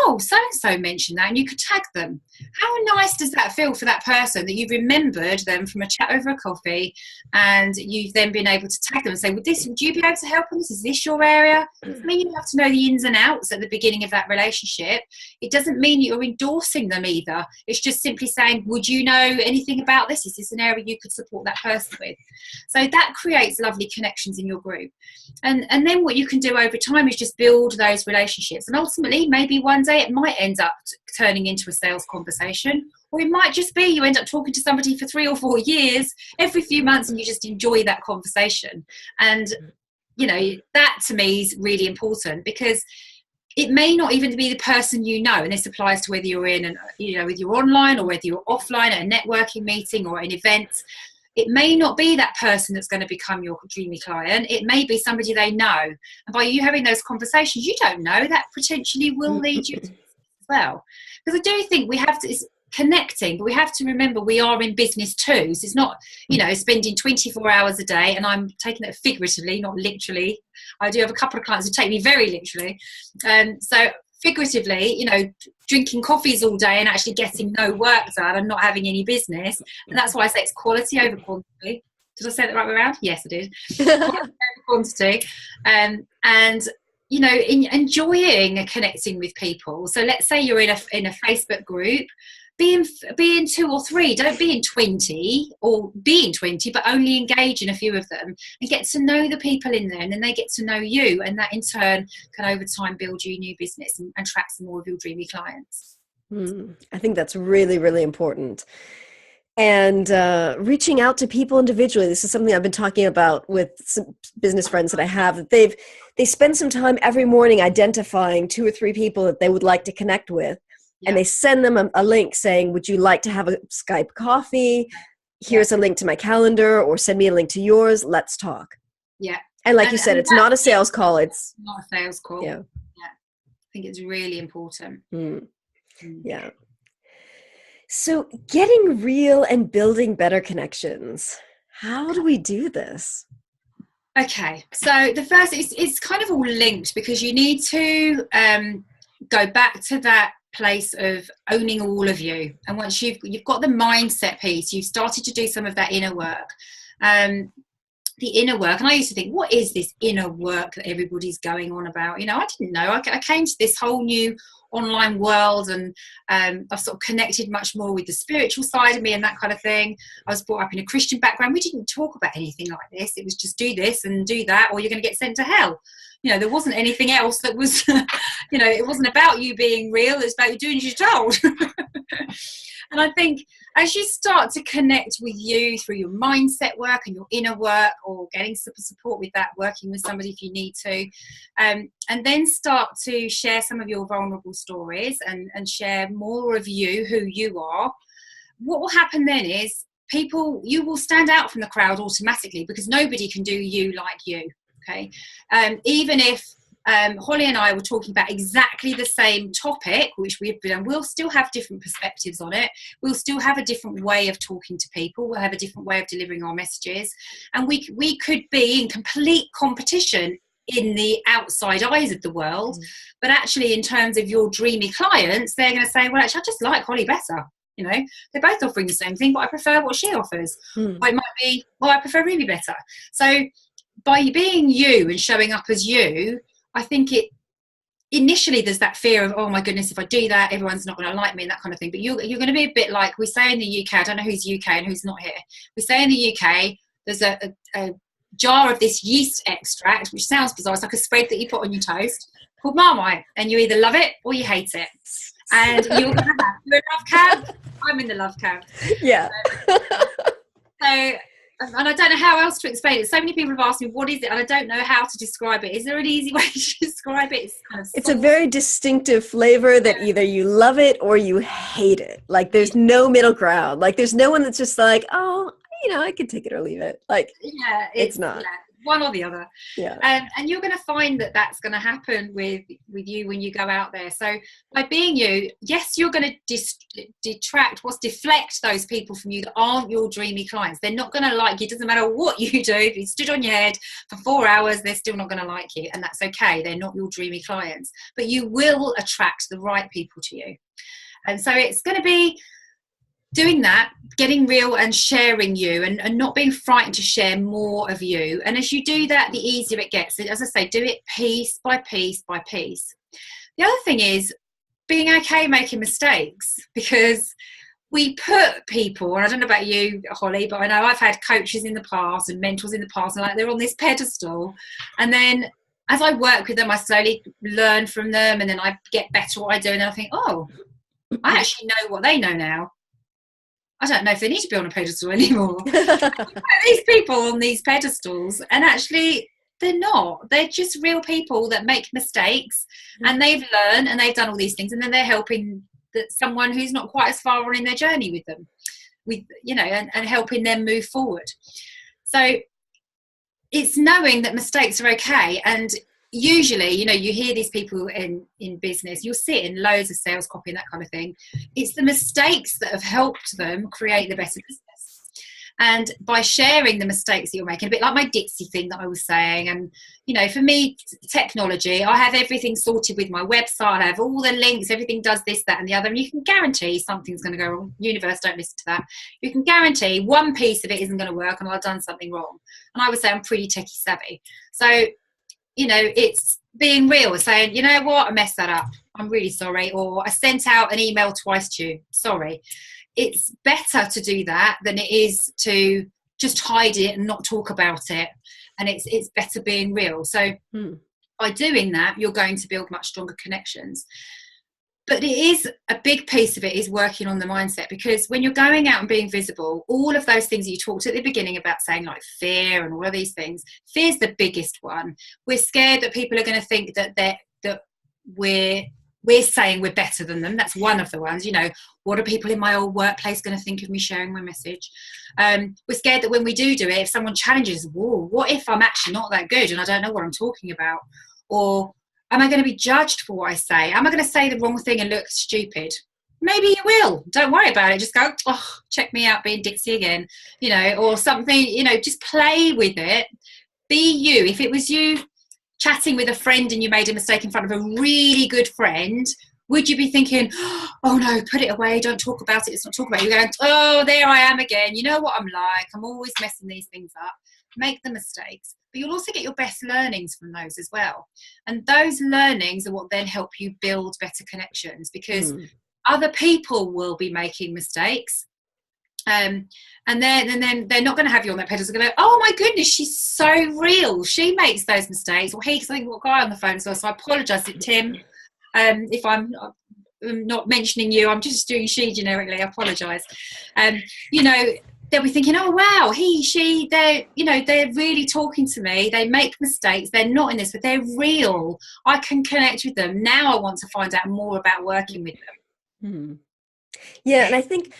oh, so-and-so mentioned that, and you could tag them. How nice does that feel for that person, that you've remembered them from a chat over a coffee, and you've then been able to tag them and say, would you be able to help on this? Is this your area? It doesn't mean you have to know the ins and outs at the beginning of that relationship. It doesn't mean you're endorsing them either. It's just simply saying, would you know anything about this? Is this an area you could support that person with? So that creates lovely connections in your group. And then what you can do over time is just build those relationships. And ultimately, maybe one day it might end up turning into a sales conversation, or it might just be you end up talking to somebody for 3 or 4 years every few months, and you just enjoy that conversation. And that to me is really important, because it may not even be the person and this applies to whether you're in whether you're online or whether you're offline at a networking meeting or an event. It may not be that person that's going to become your dreamy client. It may be somebody they know. And by you having those conversations, you don't know, that potentially will lead you to as well. Because I do think we have to, it's connecting, but we have to remember we are in business too. So it's not, spending 24 hours a day, and I'm taking that figuratively, not literally. I do have a couple of clients who take me very literally. So figuratively, drinking coffees all day and actually getting no work done and not having any business. And that's why I say it's quality over quantity. Did I say that right way around? Yes, I did. Quality over quantity. And enjoying connecting with people. So let's say you're in a Facebook group. Be in 2 or 3. Don't be in 20, or be in 20, but only engage in a few of them and get to know the people in there, and then they get to know you, and that in turn can over time build you new business and attract some more of your dreamy clients. I think that's really, really important. And reaching out to people individually. This is something I've been talking about with some business friends that I have, that they spend some time every morning identifying 2 or 3 people that they would like to connect with. Yeah. And they send them a link saying, would you like to have a Skype coffee? Here's a link to my calendar, or send me a link to yours. Let's talk. Yeah. And like you said, it's not a sales call. It's not a sales call. Yeah. I think it's really important. Yeah. So getting real and building better connections. How do we do this? Okay. So the first, it's kind of all linked, because you need to go back to that place of owning all of you. And once you've got the mindset piece, you've started to do some of that inner work. The inner work, and I used to think, what is this inner work that everybody's going on about? You know, I didn't know. I came to this whole new online world, and I've sort of connected much more with the spiritual side of me and that kind of thing. I was brought up in a Christian background. We didn't talk about anything like this. It was just do this and do that, or you're going to get sent to hell. You know, there wasn't anything else that was, you know, it wasn't about you being real. It's about you doing as you're told. And I think as you start to connect with you through your mindset work and your inner work, or getting support with that, working with somebody if you need to, and then start to share some of your vulnerable stories and share more of you, who you are, what will happen then is you will stand out from the crowd automatically, because nobody can do you like you. Okay. Even if Holly and I were talking about exactly the same topic, which we've done, we'll still have different perspectives on it. We'll still have a different way of talking to people. We'll have a different way of delivering our messages. And we could be in complete competition in the outside eyes of the world. But actually, in terms of your dreamy clients, they're going to say, well, actually, I just like Holly better. You know, they're both offering the same thing, but I prefer what she offers. Or it might be, well, I prefer Ruby better. So by being you and showing up as you, I think initially there's that fear of, oh my goodness, if I do that, everyone's not going to like me and that kind of thing. But you're going to be a bit like we say in the UK. I don't know who's UK and who's not here. We say in the UK, there's a jar of this yeast extract, which sounds bizarre. It's like a spread that you put on your toast called Marmite, and you either love it or you hate it. And you're in the love camp. I'm in the love camp. Yeah. So and I don't know how else to explain it. So many people have asked me, what is it? And I don't know how to describe it. Is there an easy way to describe it? It's a very distinctive flavor that either you love it or you hate it. Like there's no middle ground. Like there's no one that's just like, oh, you know, I could take it or leave it. Like it's not. Yeah, one or the other. Yeah. And you're going to find that that's going to happen with you when you go out there. So by being you, yes, you're going to deflect those people from you that aren't your dreamy clients. They're not going to like you. It doesn't matter what you do. If you stood on your head for 4 hours, they're still not going to like you. And that's okay. They're not your dreamy clients. But you will attract the right people to you. And so it's going to be doing that, getting real and sharing you, and not being frightened to share more of you. And as you do that, the easier it gets. As I say, do it piece by piece by piece. The other thing is being okay making mistakes, because we put people, and I don't know about you, Holly, but I know I've had coaches in the past and mentors in the past, and like they're on this pedestal, and then as I work with them, I slowly learn from them, and then I get better at what I do, and then I think, oh, I actually know what they know now. I don't know if they need to be on a pedestal anymore. These people on these pedestals, and actually they're not. They're just real people that make mistakes, and they've learned and they've done all these things, and then they're helping someone who's not quite as far on in their journey with them, and helping them move forward. So it's knowing that mistakes are okay. And usually, you hear these people in business, you'll see it in loads of sales copy and that kind of thing. It's the mistakes that have helped them create the better business. And by sharing the mistakes that you're making, a bit like my Ditsy thing that I was saying, and for me, technology, I have everything sorted with my website. I have all the links, everything does this, that and the other, and you can guarantee something's going to go wrong. Universe, don't listen to that. You can guarantee one piece of it isn't going to work and I've done something wrong. And I would say I'm pretty techie savvy. So it's being real, saying, you know what, I messed that up. I'm really sorry. Or I sent out an email twice to you. Sorry. It's better to do that than it is to just hide it and not talk about it. And it's better being real. So by doing that, you're going to build much stronger connections. But it is a big piece of it is working on the mindset, because when you're going out and being visible, all of those things you talked at the beginning about, saying like fear and all of these things, fear's the biggest one. We're scared that people are going to think that we're saying we're better than them. That's one of the ones. What are people in my old workplace going to think of me sharing my message? We're scared that when we do it, if someone challenges, whoa, what if I'm actually not that good and I don't know what I'm talking about? Or am I going to be judged for what I say? Am I going to say the wrong thing and look stupid? Maybe you will. Don't worry about it. Just go, oh, check me out being Dixie again, or something, just play with it. Be you. If it was you chatting with a friend and you made a mistake in front of a really good friend, Would you be thinking, oh no, put it away, don't talk about it, let's not talk about it? You're going, oh, there I am again. You know what I'm like. I'm always messing these things up. Make the mistakes. But you'll also get your best learnings from those as well. And those learnings are what then help you build better connections, because other people will be making mistakes. And then they're not going to have you on that pedestal. They're going to go, oh my goodness, she's so real. She makes those mistakes. Or he's something, got a guy on the phone as well. So I apologise to Tim if I'm not mentioning you. I'm just doing she generically. I apologise. You know, they'll be thinking, oh wow, he, she, they're really talking to me. They make mistakes. They're not in this, but they're real. I can connect with them. Now I want to find out more about working with them. Yeah, and I think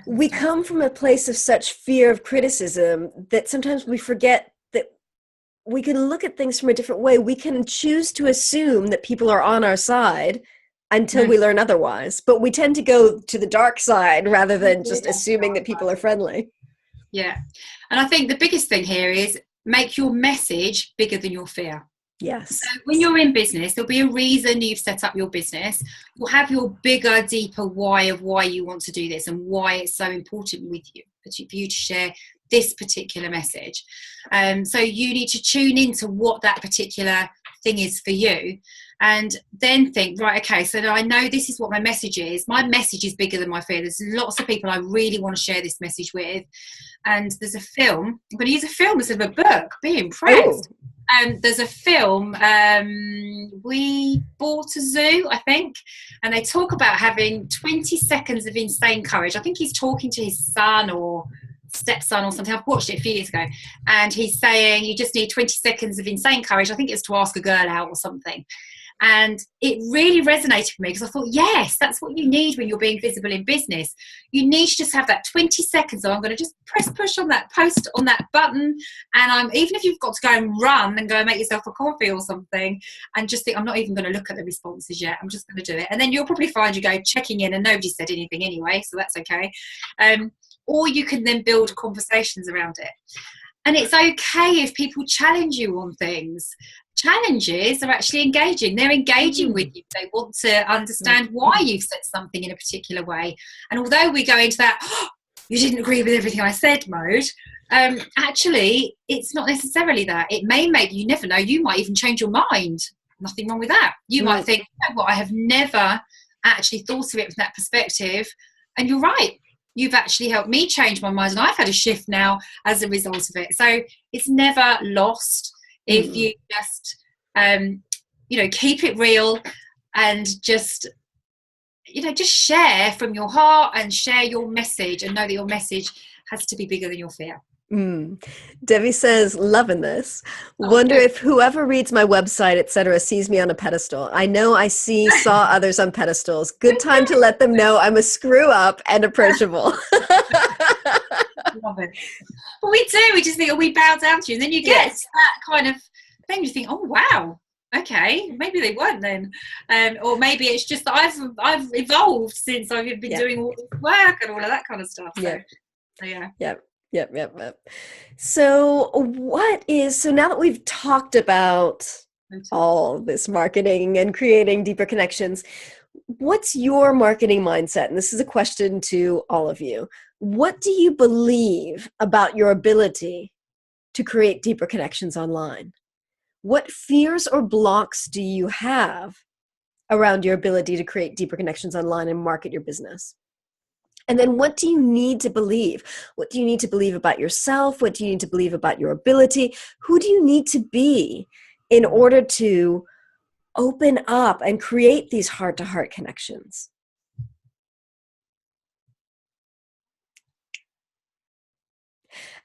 we come from a place of such fear of criticism that sometimes we forget that we can look at things from a different way. We can choose to assume that people are on our side until we learn otherwise, but we tend to go to the dark side rather than just assuming that people are friendly. Yeah, and I think the biggest thing here is make your message bigger than your fear. Yes. So when you're in business, there'll be a reason you've set up your business. You'll have your bigger, deeper why of why you want to do this and why it's so important with you, for you to share this particular message. So you need to tune into what that particular thing is for you, and then think, right, okay, so now I know this is what my message is. My message is bigger than my fear. There's lots of people I really want to share this message with. And there's a film. I'm going to use a film instead of a book. Be impressed. There's a film, We Bought a Zoo, I think, and they talk about having 20 seconds of insane courage. I think he's talking to his son or stepson or something. I've watched it a few years ago, and he's saying you just need 20 seconds of insane courage. I think it's to ask a girl out or something. And it really resonated with me, because I thought, yes, that's what you need when you're being visible in business. You need to just have that 20 seconds. So I'm going to just press push on that post, on that button. And even if you've got to go and run and go and make yourself a coffee or something, and just think, I'm not even going to look at the responses yet. I'm just going to do it. And then you'll probably find you go checking in and nobody said anything anyway. So that's okay. Or you can then build conversations around it. And it's okay if people challenge you on things. Challenges are actually engaging. They're engaging with you. They want to understand why you've said something in a particular way. And although we go into that, oh, you didn't agree with everything I said mode, actually, it's not necessarily that. It may make, you never know, you might even change your mind. Nothing wrong with that. You might think, you know what, I have never actually thought of it from that perspective. And you're right. You've actually helped me change my mind, and I've had a shift now as a result of it. So it's never lost if you just, keep it real and just share from your heart and share your message, and know that your message has to be bigger than your fear. Debbie says, loving this. Wonder if whoever reads my website, etc., sees me on a pedestal. I know I saw others on pedestals. Good time to let them know I'm a screw up and approachable. Love it. Well, we do. We just think, oh, we bow down to you. And then you get that kind of thing. You think, oh, wow. Okay, maybe they weren't then. Or maybe it's just that I've evolved since I've been doing all this work and all of that kind of stuff. So yeah. Yep. So now that we've talked about all this marketing and creating deeper connections, what's your marketing mindset? And this is a question to all of you. What do you believe about your ability to create deeper connections online? What fears or blocks do you have around your ability to create deeper connections online and market your business? And then what do you need to believe? What do you need to believe about yourself? What do you need to believe about your ability? Who do you need to be in order to open up and create these heart-to-heart connections?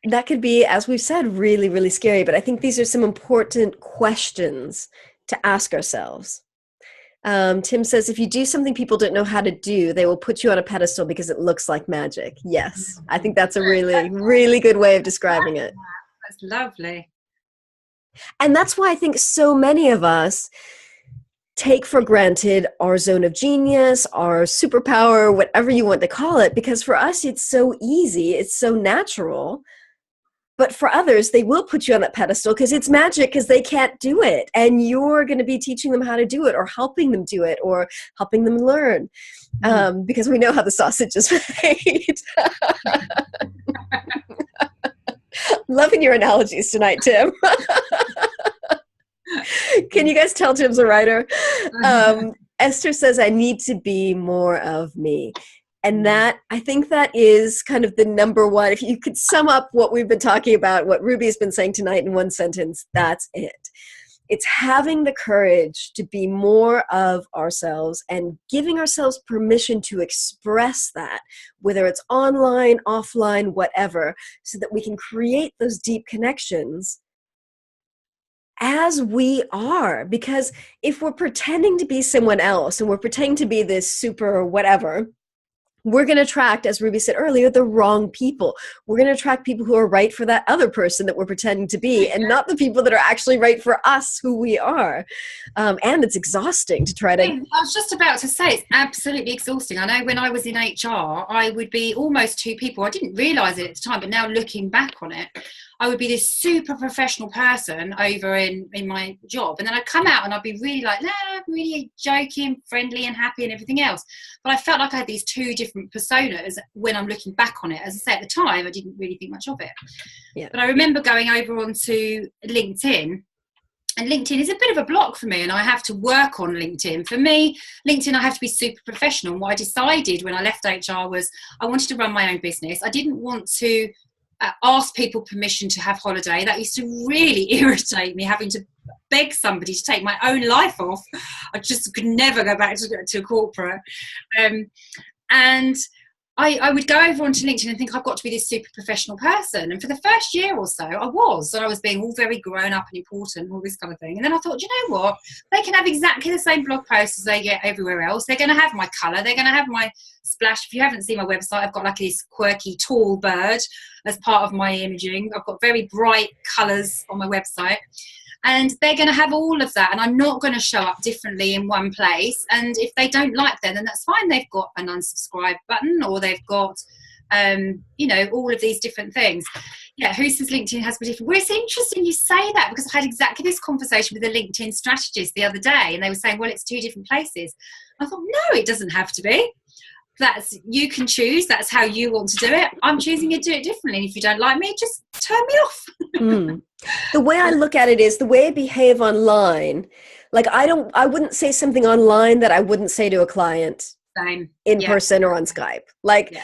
That could be, as we've said, really, really scary. But I think these are some important questions to ask ourselves. Tim says, if you do something people don't know how to do, they will put you on a pedestal because it looks like magic. Yes, I think that's a really, really good way of describing it. That's lovely. And that's why I think so many of us take for granted our zone of genius, our superpower, whatever you want to call it, because for us, it's so easy, it's so natural But for others, they will put you on that pedestal because it's magic, because they can't do it. And you're going to be teaching them how to do it, or helping them do it, or helping them learn. Because we know how the sausage is made. Loving your analogies tonight, Tim. Can you guys tell Tim's a writer? Esther says, I need to be more of me. And that, I think that is kind of the number one. If you could sum up what we've been talking about, what Ruby's been saying tonight in one sentence, that's it. It's having the courage to be more of ourselves and giving ourselves permission to express that, whether it's online, offline, whatever, so that we can create those deep connections as we are. Because if we're pretending to be someone else and we're pretending to be this super whatever, we're going to attract, as Ruby said earlier, the wrong people. We're going to attract people who are right for that other person that we're pretending to be, and not the people that are actually right for us, who we are. And it's exhausting to try to... I was just about to say, it's absolutely exhausting. I know when I was in HR, I would be almost two people. I didn't realise it at the time, but now looking back on it, I would be this super professional person over in my job. And then I'd come out and I'd be really like, really joking, friendly and happy and everything else. But I felt like I had these two different personas when I'm looking back on it. As I say, at the time, I didn't really think much of it. Yeah. But I remember going over onto LinkedIn. And LinkedIn is a bit of a block for me, and I have to work on LinkedIn. For me, LinkedIn, I have to be super professional. And what I decided when I left HR was I wanted to run my own business. I didn't want to ask people permission to have holiday. That used to really irritate me, having to beg somebody to take my own life off. I just could never go back to corporate. And I would go over onto LinkedIn and think I've got to be this super professional person. And for the first year or so, I was being all very grown up and important and all this kind of thing. And then I thought, you know what? They can have exactly the same blog posts as they get everywhere else. They're going to have my colour. They're going to have my splash. If you haven't seen my website, I've got like this quirky tall bird as part of my imaging. I've got very bright colours on my website. And they're going to have all of that, and I'm not going to show up differently in one place. And if they don't like them, then that's fine. They've got an unsubscribe button, or they've got, all of these different things. Yeah, who says LinkedIn has to be different? Well, it's interesting you say that, because I had exactly this conversation with a LinkedIn strategist the other day, and they were saying, well, it's two different places. I thought, no, it doesn't have to be. You can choose. That's how you want to do it. I'm choosing to do it differently. And if you don't like me, just turn me off. The way I look at it is the way I behave online. Like I wouldn't say something online that I wouldn't say to a client in person or on Skype. Like,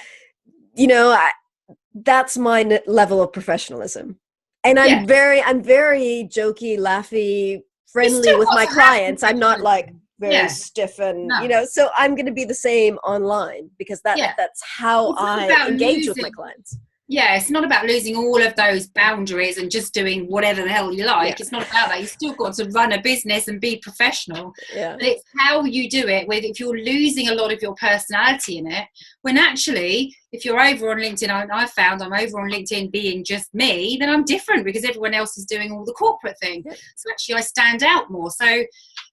that's my level of professionalism. And I'm very jokey, laughy, friendly with my clients. I'm not like very stiff and, so I'm going to be the same online, because that's how I engage with my clients. Yeah, it's not about losing all of those boundaries and just doing whatever the hell you like. Yeah. It's not about that. You still got to run a business and be professional. Yeah. But it's how you do it. If you're losing a lot of your personality in it, when actually, if you're over on LinkedIn, I found I'm over on LinkedIn being just me, then I'm different, because everyone else is doing all the corporate thing. Yeah. So actually I stand out more. So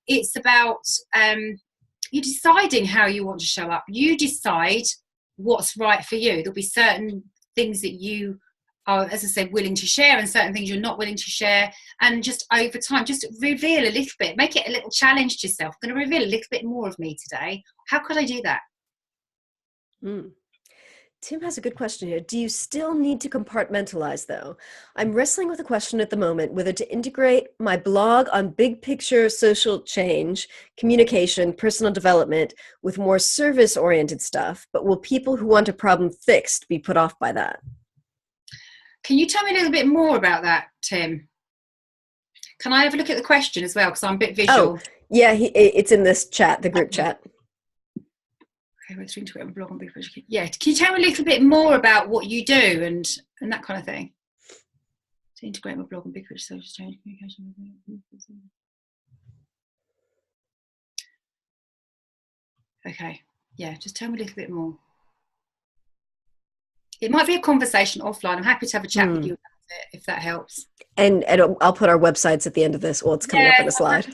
it's about you deciding how you want to show up. You decide what's right for you. There'll be certain things that you are, as I said, willing to share, and certain things you're not willing to share. And just over time, just reveal a little bit, make it a little challenge to yourself. I'm going to reveal a little bit more of me today. How could I do that? Tim has a good question here. Do you still need to compartmentalize, though? I'm wrestling with a question at the moment, whether to integrate my blog on big picture social change, communication, personal development with more service-oriented stuff, but will people who want a problem fixed be put off by that? Can you tell me a little bit more about that, Tim? Can I have a look at the question as well, because I'm a bit visual? Oh, yeah, it's in this chat, the group chat. Yeah, can you tell me a little bit more about what you do and that kind of thing? To integrate my blog and big picture social change communication. Okay, yeah, just tell me a little bit more. It might be a conversation offline. I'm happy to have a chat with you about it, if that helps. And I'll put our websites at the end of this. Well, it's coming up in the slide.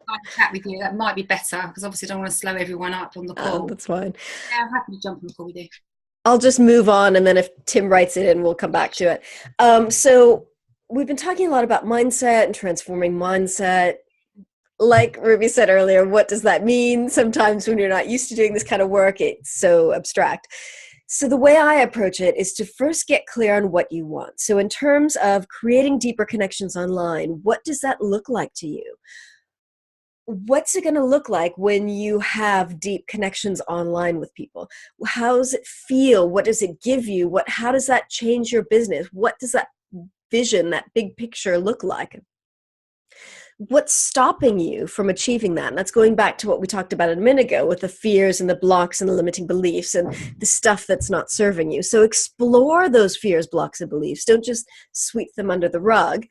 I'll chat with you. That might be better, because obviously I don't want to slow everyone up on the call. That's fine. Yeah, I'm happy to jump on the call with you. I'll just move on, and then if Tim writes it in, we'll come back to it. So we've been talking a lot about mindset and transforming mindset. Like Ruby said earlier, what does that mean? Sometimes when you're not used to doing this kind of work, it's so abstract. So the way I approach it is to first get clear on what you want. So in terms of creating deeper connections online, what does that look like to you? What's it going to look like when you have deep connections online with people? How does it feel? What does it give you? How does that change your business? What does that vision, that big picture look like? What's stopping you from achieving that? And that's going back to what we talked about a minute ago with the fears and the blocks and the limiting beliefs and the stuff that's not serving you. So explore those fears, blocks, and beliefs. Don't just sweep them under the rug.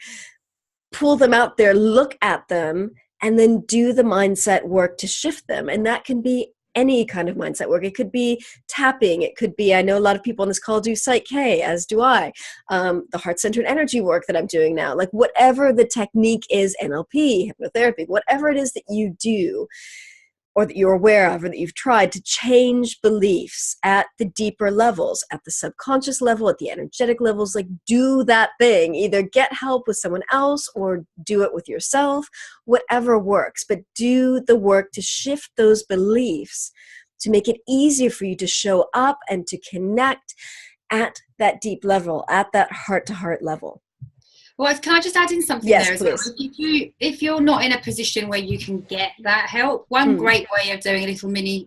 Pull them out there, look at them, and then do the mindset work to shift them. And that can be any kind of mindset work. It could be tapping. It could be, I know a lot of people on this call do Psych K, as do I. The heart-centered energy work that I'm doing now, like whatever the technique is, NLP, hypnotherapy, whatever it is that you do or that you're aware of or that you've tried to change beliefs at the deeper levels, at the subconscious level, at the energetic levels, like do that thing. Either get help with someone else or do it with yourself, whatever works. But do the work to shift those beliefs to make it easier for you to show up and to connect at that deep level, at that heart-to-heart level. Well, can I just add in something there as well? If you're not in a position where you can get that help, one great way of doing a little mini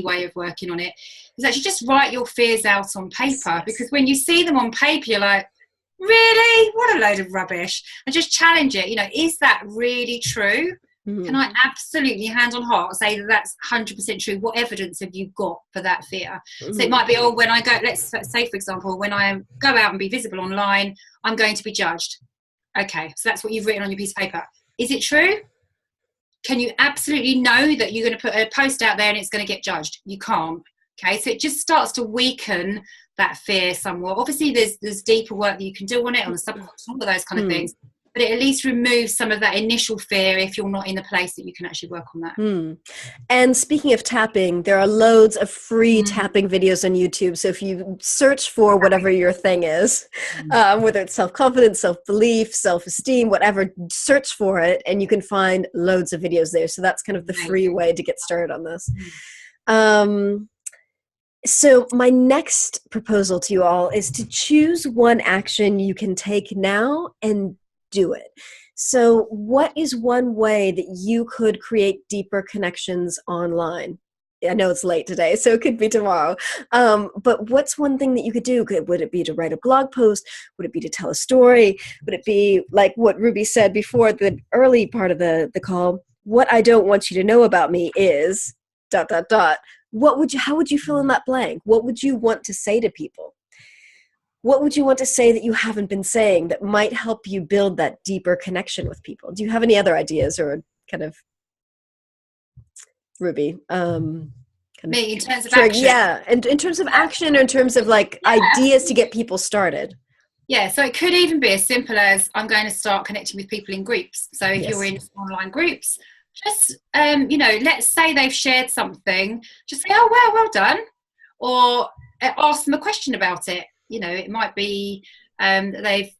way of working on it is actually just write your fears out on paper. Because when you see them on paper, you're like, really? What a load of rubbish. And just challenge it. Is that really true? Can I absolutely, hand on heart, say that that's 100% true? What evidence have you got for that fear? So it might be, when I go, let's say, for example, when I go out and be visible online, I'm going to be judged. Okay, so that's what you've written on your piece of paper. Is it true? Can you absolutely know that you're going to put a post out there and it's going to get judged? You can't. Okay, so it just starts to weaken that fear somewhat. Obviously, there's deeper work that you can do on it, on the subconscious, all of those kind of things. But it at least removes some of that initial fear if you're not in a place that you can actually work on that. And speaking of tapping, there are loads of free tapping videos on YouTube. So if you search for whatever your thing is, whether it's self-confidence, self-belief, self-esteem, whatever, search for it and you can find loads of videos there. So that's kind of the free way to get started on this. So my next proposal to you all is to choose one action you can take now and do it. So what is one way that you could create deeper connections online? I know it's late today, so it could be tomorrow. But what's one thing that you could do? Would it be to write a blog post? Would it be to tell a story? Would it be like what Ruby said before the early part of the call? What I don't want you to know about me is ... How would you fill in that blank? What would you want to say to people? What would you want to say that you haven't been saying that might help you build that deeper connection with people? Do you have any other ideas or kind of, Ruby? Me, in terms of action? Yeah, and in terms of action or in terms of ideas to get people started. Yeah, so it could even be as simple as I'm going to start connecting with people in groups. So if you're in online groups, just, let's say they've shared something, just say, oh, well done. Or ask them a question about it. It might be that they've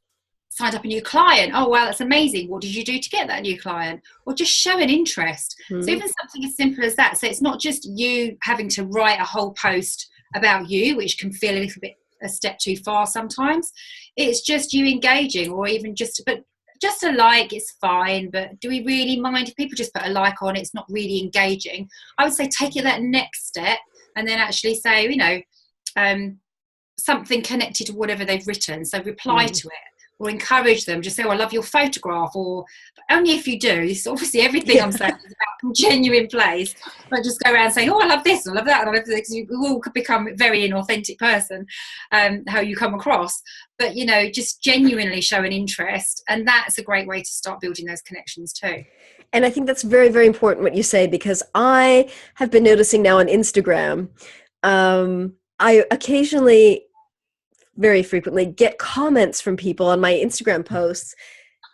signed up a new client. Oh, wow, that's amazing. What did you do to get that new client? Or just show an interest. So even something as simple as that. So it's not just you having to write a whole post about you, which can feel a little bit a step too far sometimes. It's just you engaging, or even just a like is fine. But do we really mind if people just put a like on? It's not really engaging. I would say take it that next step and then actually say, something connected to whatever they've written. So reply to it or encourage them. Just say, I love your photograph, or only if you do. This is obviously everything I'm saying is about genuine place. But just go around saying, I love this, I love that, and I love this. You all could become a very inauthentic person, how you come across. But, just genuinely show an interest. And that's a great way to start building those connections too. And I think that's very, very important what you say, because I have been noticing now on Instagram, I occasionally, very frequently, get comments from people on my Instagram posts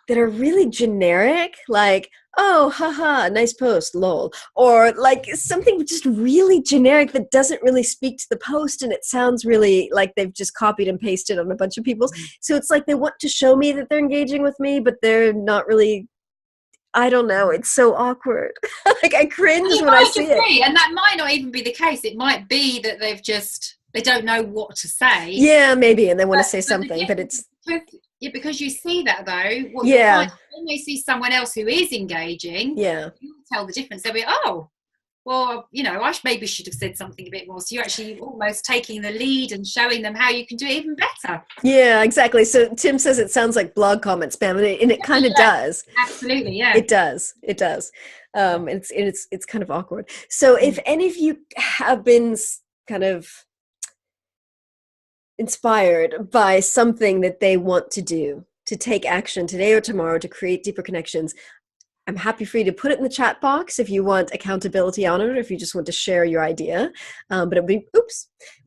that are really generic, like, oh, haha, nice post, lol. Or like something just really generic that doesn't really speak to the post, and it sounds really like they've just copied and pasted on a bunch of people's. So it's like they want to show me that they're engaging with me, but they're not really. I don't know. It's so awkward. Like I cringe when I see it. And that might not even be the case. It might be that they don't know what to say. Yeah, maybe, and they want to say something, but it's because you see that though. What yeah. you find, when they see someone else who is engaging, yeah, you tell the difference. They'll be, oh, well, I maybe should have said something a bit more. So you're actually almost taking the lead and showing them how you can do it even better. Yeah, exactly. So Tim says it sounds like blog comment spam, and it kind of does. Absolutely, yeah. It does. It does. It's kind of awkward. So if any of you have been kind of inspired by something that they want to do, to take action today or tomorrow to create deeper connections, I'm happy for you to put it in the chat box if you want accountability on it, or if you just want to share your idea. But it'll be,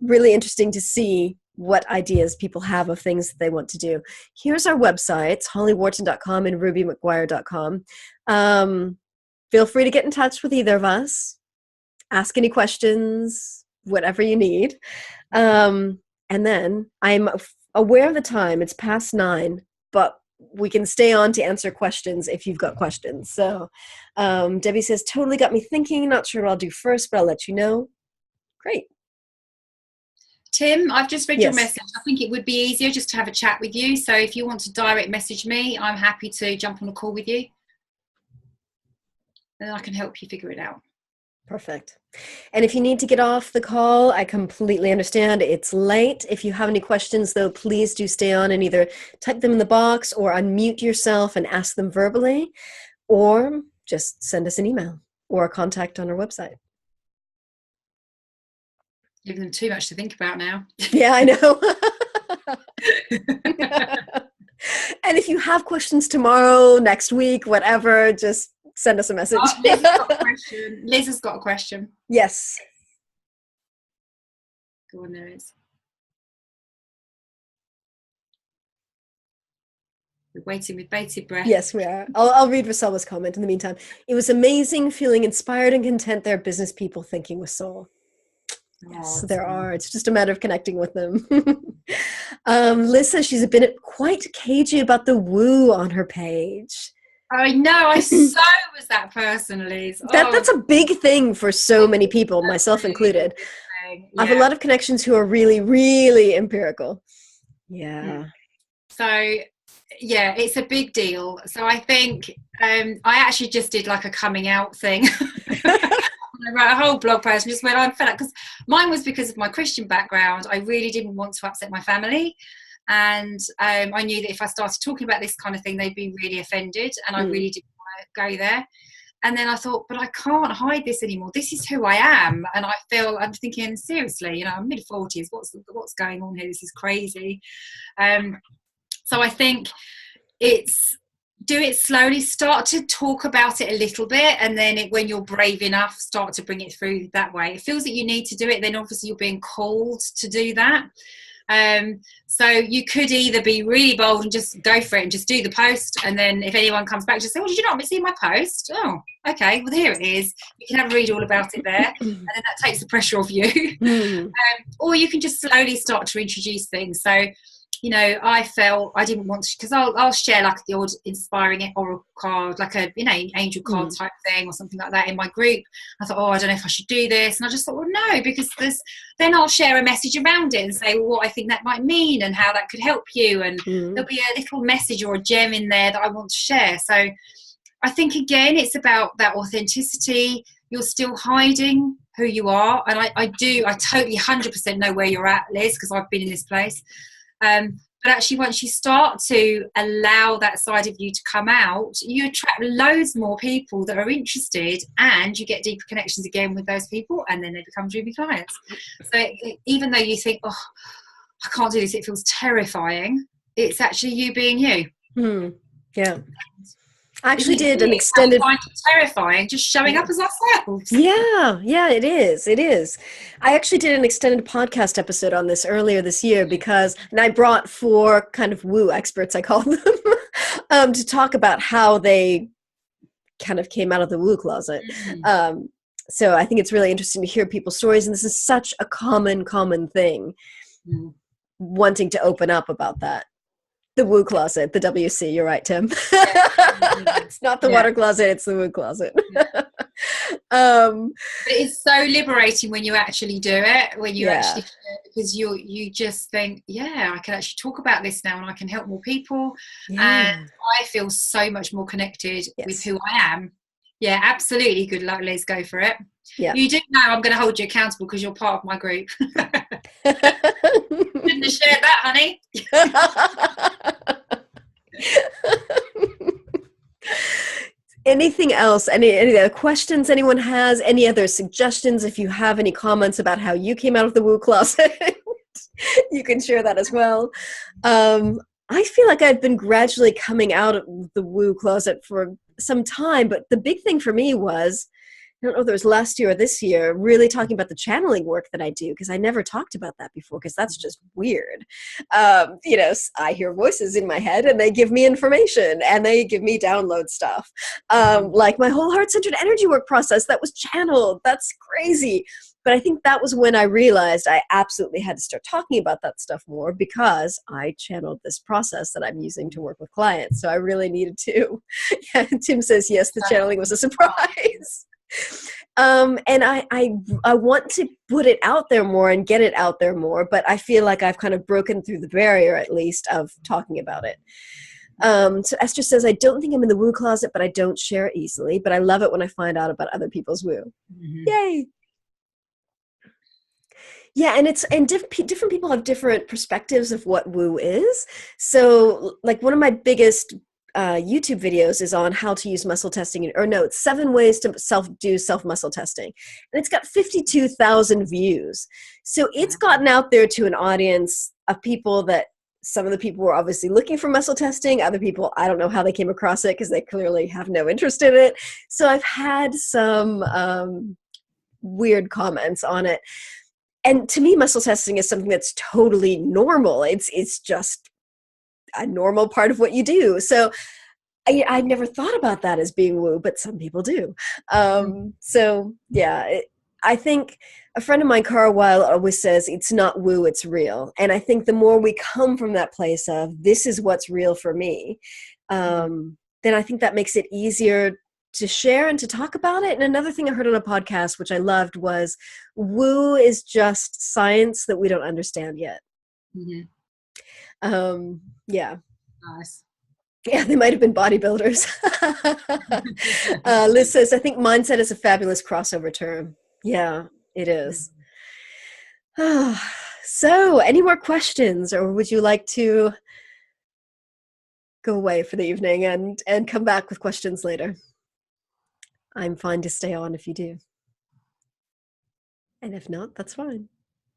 really interesting to see what ideas people have of things that they want to do. Here's our websites, hollyworton.com and rubymcguire.com. Feel free to get in touch with either of us. Ask any questions, whatever you need. And then I'm aware of the time. It's past 9, but we can stay on to answer questions if you've got questions. So Debbie says, totally got me thinking. Not sure what I'll do first, but I'll let you know. Great. Tim, I've just read your message. I think it would be easier just to have a chat with you. So if you want to direct message me, I'm happy to jump on a call with you. Then I can help you figure it out. Perfect. And if you need to get off the call, I completely understand. It's late. If you have any questions, though, please do stay on and either type them in the box or unmute yourself and ask them verbally, or just send us an email or a contact on our website. Giving them too much to think about now. Yeah, I know. And if you have questions tomorrow, next week, whatever, just send us a message. Liz has got a question. Yes. Go on, there is. We're waiting with bated breath. Yes, we are. I'll read Roselma's comment in the meantime. It was amazing feeling inspired and content there are business people thinking with soul. Yes, there are. It's just a matter of connecting with them. Liz says she's been quite cagey about the woo on her page. I know. I so was that person, Liz. That's a big thing for so many people, myself included. Yeah. I have a lot of connections who are really, really empirical. Yeah. So, yeah, it's a big deal. So I think I actually just did like a coming out thing. I wrote a whole blog post and just went, I'm fed up, because mine was because of my Christian background. I really didn't want to upset my family. And I knew that if I started talking about this kind of thing, they'd be really offended. And I really didn't want to go there. And then I thought, but I can't hide this anymore. This is who I am. And I'm thinking, seriously, I'm mid-40s. What's going on here? This is crazy. So I think do it slowly. Start to talk about it a little bit. And then when you're brave enough, start to bring it through that way. It feels that you need to do it. Then obviously you're being called to do that. So you could either be really bold and just go for it and just do the post, and then if anyone comes back, just say, did you not see my post? Oh, okay, well, here it is. You can have a read all about it there, and then that takes the pressure off you. Or you can just slowly start to introduce things. So I felt I didn't want to, because I'll share like the odd inspiring oracle card, like a angel card type thing or something like that in my group. I thought, I don't know if I should do this, and I just thought, well, no, because then I'll share a message around it and say, well, what I think that might mean and how that could help you, and there'll be a little message or a gem in there that I want to share. So I think again it's about that authenticity. You're still hiding who you are, and I totally 100% know where you're at, Liz, because I've been in this place. But actually once you start to allow that side of you to come out, you attract loads more people that are interested, and you get deeper connections again with those people, and then they become dreamy clients. So even though you think, I can't do this, it feels terrifying, it's actually you being you. Yeah. I actually did an extended... I find it terrifying just showing up as ourselves. Yeah, it is. I actually did an extended podcast episode on this earlier this year and I brought 4 kind of woo experts, I call them, to talk about how they kind of came out of the woo closet. Mm. So I think it's really interesting to hear people's stories. And this is such a common thing, Mm. wanting to open up about that. The woo closet, the WC. You're right, Tim. Yeah. It's not the Yeah. water closet, it's the woo closet. Yeah. um, But it's so liberating when you actually do it, when you Yeah. actually share it, because you just think, yeah, I can actually talk about this now and I can help more people. yeah. And I feel so much more connected with Yes. who I am. Yeah, absolutely. Good luck, Liz. Go for it. Yeah. You do know I'm going to hold you accountable because you're part of my group. Shouldn't have shared that, honey. Anything else? Any other questions anyone has? Any other suggestions? If you have any comments about how you came out of the woo closet, you can share that as well. I feel like I've been gradually coming out of the woo closet for some time, but the big thing for me was, I don't know if it was last year or this year, really talking about the channeling work that I do, because I never talked about that before, because that's just weird. You know, I hear voices in my head and they give me information and they give me download stuff. Like my whole heart-centered energy work process, that was channeled. That's crazy. But I think that was when I realized I absolutely had to start talking about that stuff more, because I channeled this process that I'm using to work with clients. So I really needed to. Yeah, Tim says, yes, the channeling was a surprise. And I want to put it out there more and get it out there more, but I feel like I've kind of broken through the barrier, at least, of talking about it. So Esther says, I don't think I'm in the woo closet, but I don't share it easily, but I love it when I find out about other people's woo. Mm-hmm. Yay. Yeah, and different people have different perspectives of what woo is. So like one of my biggest YouTube videos is on how to use muscle testing, or no, it's 7 ways to do self muscle testing, and it's got 52,000 views. So it's gotten out there to an audience of people that, some of the people were obviously looking for muscle testing. Other people, I don't know how they came across it, because they clearly have no interest in it. So I've had some weird comments on it. And to me, muscle testing is something that's totally normal. It's just a normal part of what you do. So I never thought about that as being woo, but some people do. So yeah, I think a friend of mine, Carl Weil, always says it's not woo, it's real. And I think the more we come from that place of this is what's real for me, then I think that makes it easier to share and to talk about it. And another thing I heard on a podcast, which I loved, was woo is just science that we don't understand yet. Mm-hmm. Yeah. Nice. Yeah, they might have been bodybuilders. Liz says, I think mindset is a fabulous crossover term. Yeah, it is. So, any more questions, or would you like to go away for the evening and come back with questions later? I'm fine to stay on if you do. And if not, that's fine.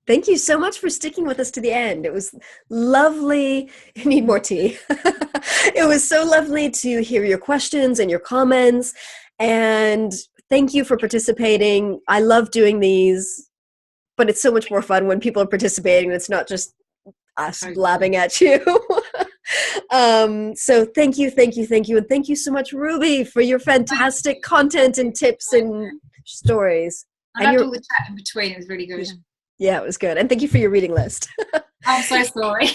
Thank you so much for sticking with us to the end. It was lovely. You need more tea. It was so lovely to hear your questions and your comments. And thank you for participating. I love doing these, but it's so much more fun when people are participating and it's not just us blabbing at you. So thank you. And thank you so much, Ruby, for your fantastic content and tips and stories. I loved all the chat in between. It was really good. Yeah, it was good. And thank you for your reading list. I'm so sorry.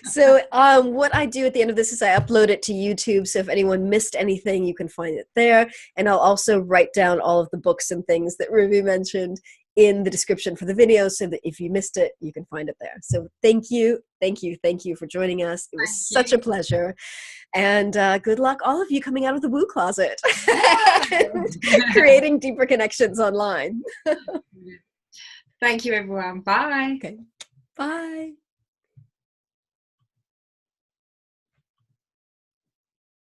So what I do at the end of this is I upload it to YouTube. So if anyone missed anything, you can find it there. And I'll also write down all of the books and things that Ruby mentioned in the description for the video, so that if you missed it, you can find it there. So thank you for joining us. It was such a pleasure. And good luck, all of you, coming out of the woo closet and creating deeper connections online. Thank you, everyone. Bye. Okay. Bye.